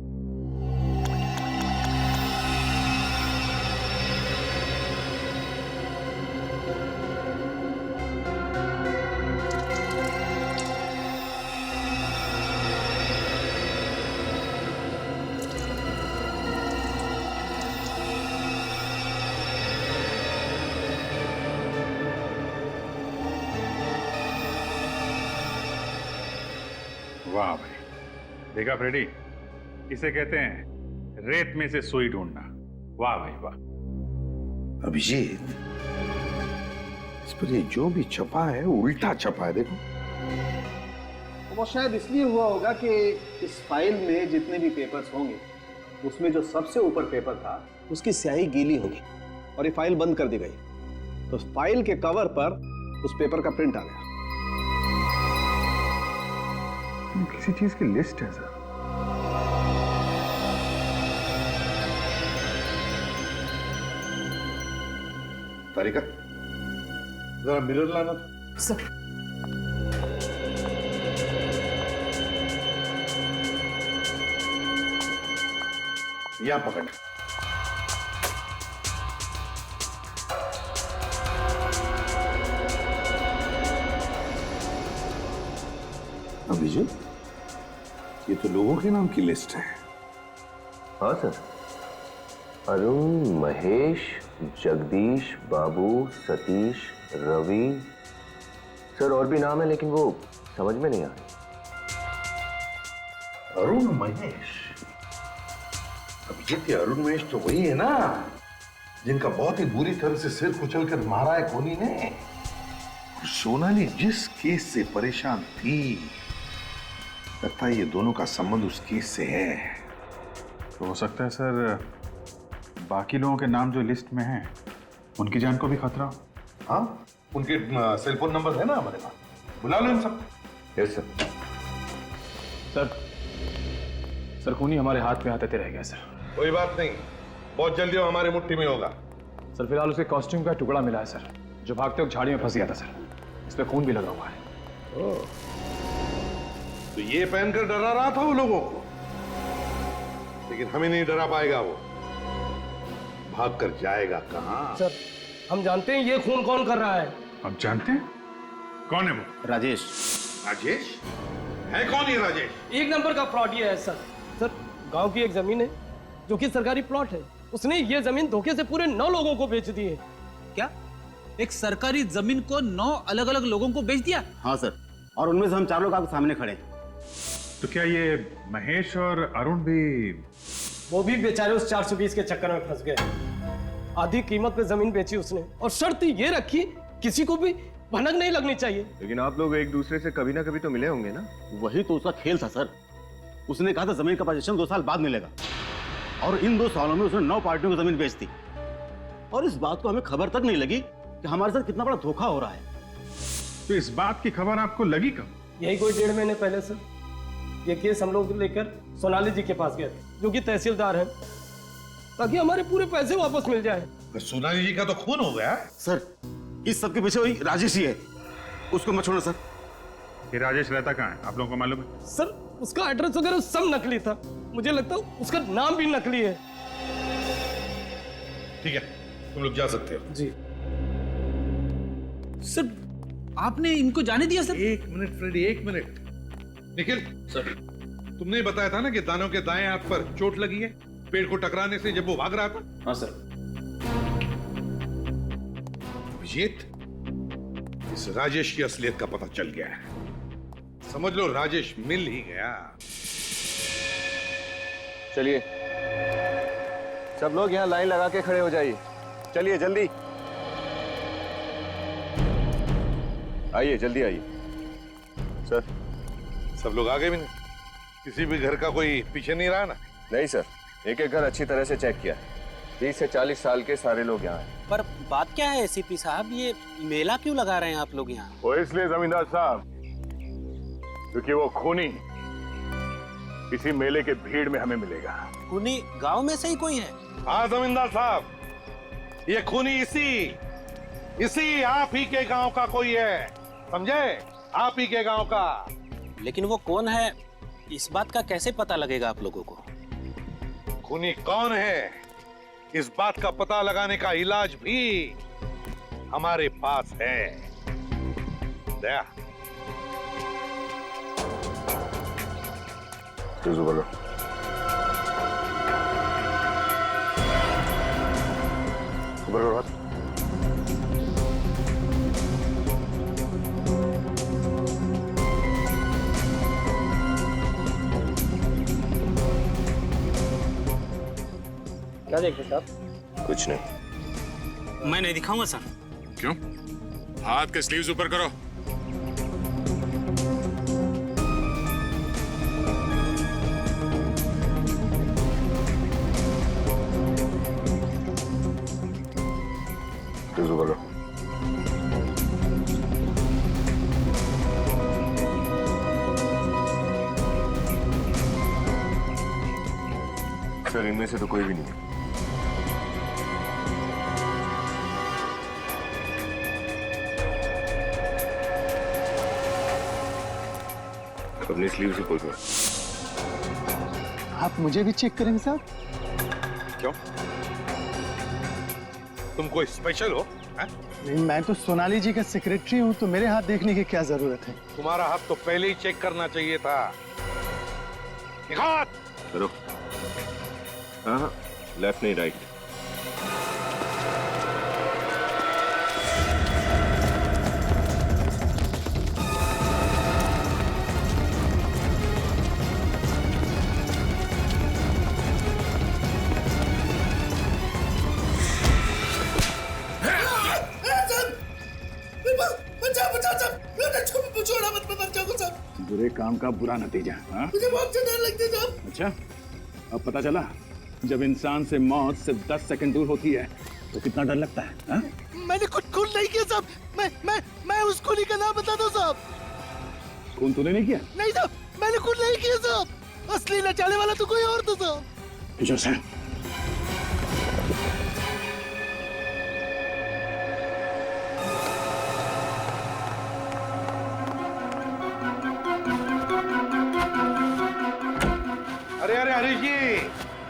वाह भाई, देखा फ्रेडी, इसे कहते हैं रेत में से सुई ढूंढना। वाह भाई वाह। अभिजीत, इस पर ये जो भी छपा है उल्टा छपा है, देखो। वो शायद इसलिए हुआ होगा कि इस फाइल में जितने भी पेपर्स होंगे उसमें जो सबसे ऊपर पेपर था उसकी स्याही गीली होगी और ये फाइल बंद कर दी गई, तो फाइल के कवर पर उस पेपर का प्रिंट आ गया। किसी चीज की लिस्ट है सर। तारिका, जरा मिरर लाना था। सर। यहां पकड़। अभिजीत, ये तो लोगों के नाम की लिस्ट है। हाँ सर, अरुण, महेश, जगदीश, बाबू, सतीश, रवि। सर और भी नाम है लेकिन वो समझ में नहीं आ रहे। अरुण महेश, अभिजीत, ये अरुण महेश तो वही है ना जिनका बहुत ही बुरी तरह से सिर कुचल कर मारा है कोनी ने। सोनाली जिस केस से परेशान थी, लगता है ये दोनों का संबंध उस केस से है। तो हो सकता है सर बाकी लोगों के नाम जो लिस्ट में हैं उनकी जान को भी खतरा हो। हाँ, उनके सेल फोन नंबर है ना हमारे पास, बुला लो इन सब। Yes sir. सर खूनी हमारे हाथ में आते रह गया सर। कोई बात नहीं, बहुत जल्दी वो हमारी मुट्ठी में होगा। सर फिलहाल उसके कॉस्ट्यूम का टुकड़ा मिला है सर, जो भागते वक्त झाड़ी में फंस गया था सर। इस पे खून भी लगा हुआ है। ओह, तो ये पहनकर डरा रहा था वो लोगों को, लेकिन हमें नहीं डरा पाएगा वो। भाग कर जाएगा कहां? सर हम जानते हैं ये खून कौन कर रहा है। आप जानते हैं कौन है वो? राजेश। राजेश है? कौन ये राजेश? एक नंबर का फ्रॉड ये है सर। सर गांव की एक जमीन है जो कि सरकारी प्लॉट है, उसने ये जमीन धोखे से पूरे 9 लोगों को बेच दी है। क्या एक सरकारी जमीन को 9 अलग अलग लोगों को बेच दिया? हाँ सर, और उनमें से हम 4 लोग आपके सामने खड़े हैं। तो क्या ये महेश और अरुण भी? वो भी बेचारे उस 420 के चक्कर में फंस गए। आधी कीमत पे जमीन बेची उसने, और शर्त ये रखी किसी को भी भनक नहीं लगनी चाहिए। लेकिन आप लोग एक दूसरे से कभी ना कभी तो मिले होंगे ना? वही तो उसका खेल था सर। उसने कहा था जमीन का पोजीशन 2 साल बाद मिलेगा, और इन 2 सालों में उसने 9 पार्टियों को जमीन बेच दी, और इस बात को हमें खबर तक नहीं लगी कि हमारे साथ कितना बड़ा धोखा हो रहा है। तो इस बात की खबर आपको लगी कब? यही कोई 1.5 महीने पहले सर। ये केस हम लोग लेकर सोनाली जी के पास गए थे, जो कि तहसीलदार हैं, ताकि हमारे पूरे पैसे वापस मिल जाए। सोनाली जी का तो खून हो गया। सर इस सब के पीछे वही राजेश ही है, उसको मत छोड़ना सर। ये राजेश रहता कहाँ है, आप लोगों को मालूम है? सर उसका एड्रेस वगैरह सब नकली था, मुझे लगता है उसका नाम भी नकली है। ठीक है, तुम लोग जा सकते हो। जी सर आपने इनको जाने दिया sir? 1 minute Freddie, 1 minute. Nikhil sir, तुमने बताया था ना कि दानव के दाएं हाथ पर चोट लगी है पेड़ को टकराने से जब वो भाग रहा था। हाँ सर। अभिजीत, इस राजेश की असलियत का पता चल गया है। समझ लो राजेश मिल ही गया। चलिए सब लोग यहाँ लाइन लगा के खड़े हो जाइए। चलिए जल्दी आइए, जल्दी आइए। सर सब लोग आगे भी नहीं? किसी भी घर का कोई पीछे नहीं रहा ना? नहीं सर, एक एक घर अच्छी तरह से चेक किया। 30 से 40 साल के सारे लोग यहाँ हैं। पर बात क्या है एसीपी साहब, ये मेला क्यों लगा रहे हैं आप लोग यहाँ? वो इसलिए जमींदार साहब, क्योंकि वो खूनी इसी मेले के भीड़ में हमें मिलेगा। खूनी गांव में से ही कोई है? हाँ जमींदार साहब, ये खूनी इसी आप ही के गांव का कोई है, समझे? आप ही के गांव का। लेकिन वो कौन है इस बात का कैसे पता लगेगा आप लोगों को? खूनी कौन है इस बात का पता लगाने का इलाज भी हमारे पास है। दया बोलो। क्या देखते साहब? कुछ नहीं। मैं नहीं दिखाऊंगा सर। क्यों? हाथ के स्लीव्स ऊपर करो। बोलो। सर इनमें से तो कोई भी नहीं है। अपनी स्लीव से खोल दो। आप मुझे भी चेक करेंगे साहब? क्यों? तुम कोई स्पेशल हो? नहीं, मैं तो सोनाली जी का सेक्रेटरी हूँ, तो मेरे हाथ देखने की क्या जरूरत है? तुम्हारा हाथ तो पहले ही चेक करना चाहिए था। करो। हाँ लेफ्ट नहीं राइट। बुरे काम का बुरा नतीजा। हाँ? मुझे बहुत डर लगता है साहब। अच्छा, अब पता चला जब इंसान से मौत सिर्फ 10 सेकंड दूर होती है तो कितना डर लगता है। हाँ? मैंने कुछ खून नहीं किया साहब। मैं उस खूनी का नाम बता दो साहब। खून तूने नहीं किया? नहीं साहब, मैंने खून नहीं किया साहब। असली नचाने वाला तो कोई और था साहब। किशोर सर, अरे अरे हरीश जी,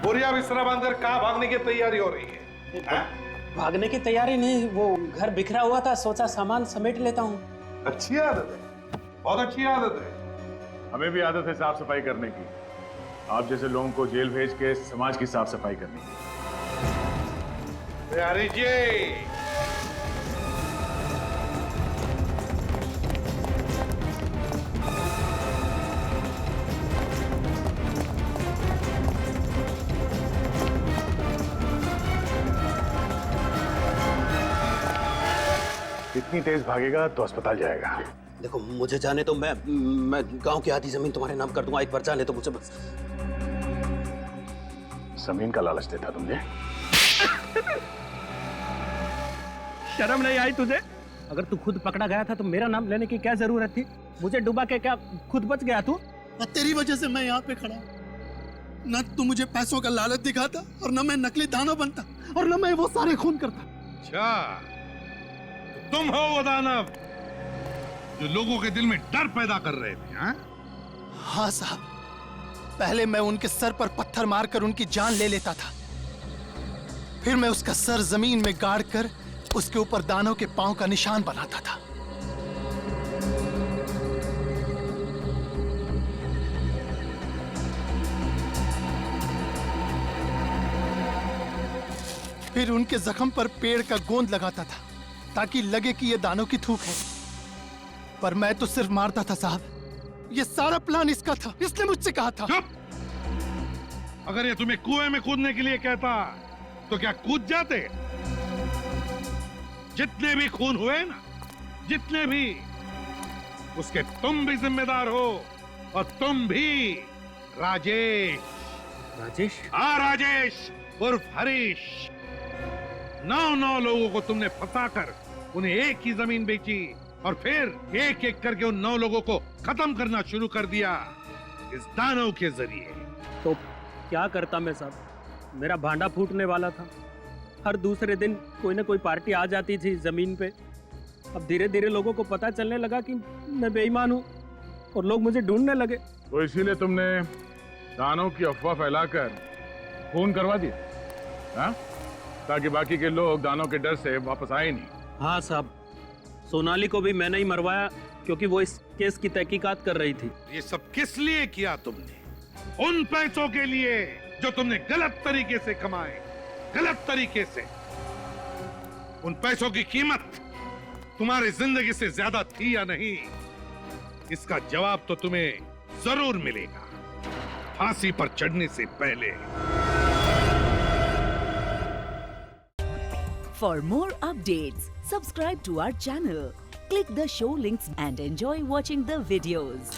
बोरिया बिस्तरा बांधकर कहाँ भागने की तैयारी हो रही है? हाँ? भागने की तैयारी नहीं, वो घर बिखरा हुआ था, सोचा सामान समेट लेता हूँ। अच्छी आदत है, बहुत अच्छी आदत है। हमें भी आदत है साफ सफाई करने की, आप जैसे लोगों को जेल भेज के समाज की साफ सफाई करने की। हरीश जी, इतनी तेज भागेगा तो अस्पताल जाएगा। देखो मुझे जाने तो मैं गांव की आधी जमीन तुम्हारे नाम कर दूंगा, एक बार जाने तो मुझे बस। जमीन का लालच देता तुमने? शर्म नहीं आई तुझे? अगर तू खुद पकड़ा गया था तो मेरा नाम लेने की क्या जरूरत थी? मुझे डुबा के क्या खुद बच गया तू? तेरी वजह से मैं यहाँ पे खड़ा हूँ। न तू मुझे पैसों का लालच दिखाता और न मैं नकली दानव बनता और न मैं वो सारे खून करता। अच्छा, तुम हो वो दानव जो लोगों के दिल में डर पैदा कर रहे थे। हाँ? हाँ साहब, पहले मैं उनके सर पर पत्थर मारकर उनकी जान ले लेता था, फिर मैं उसका सर जमीन में गाड़ कर उसके ऊपर दानव के पांव का निशान बनाता था। फिर उनके जख्म पर पेड़ का गोंद लगाता था ताकि लगे कि ये दानव की थूक है, पर मैं तो सिर्फ मारता था साहब। ये सारा प्लान इसका था, इसने मुझसे कहा था। अगर ये तुम्हें कुएं में कूदने के लिए कहता तो क्या कूद जाते? जितने भी खून हुए ना, जितने भी, उसके तुम भी जिम्मेदार हो, और तुम भी राजेश। राजेश? हाँ राजेश उर्फ हरीश। 9 लोगों को तुमने फंसाकर उन्हें एक ही जमीन बेची और फिर एक एक करके उन 9 लोगों को खत्म करना शुरू कर दिया इस दानव के जरिए। तो क्या करता मैं साहब? मेरा भांडा फूटने वाला था। हर दूसरे दिन कोई ना कोई पार्टी आ जाती थी जमीन पे। अब धीरे धीरे लोगों को पता चलने लगा कि मैं बेईमान हूँ और लोग मुझे ढूंढने लगे। तो इसीलिए तुमने दानव की अफवाह फैलाकर खून करवा दिया, हाँ? ताकि बाकी के लोग दानव के डर से वापस आए नहीं। हाँ साहब, सोनाली को भी मैंने ही मरवाया क्योंकि वो इस केस की तहकीकात कर रही थी। ये सब किस लिए किया तुमने? उन पैसों के लिए जो तुमने गलत तरीके से कमाए, गलत तरीके से। उन पैसों की कीमत तुम्हारी जिंदगी से ज्यादा थी या नहीं, इसका जवाब तो तुम्हें जरूर मिलेगा फांसी पर चढ़ने से पहले। For more updates, subscribe to our channel, click the show links and enjoy watching the videos.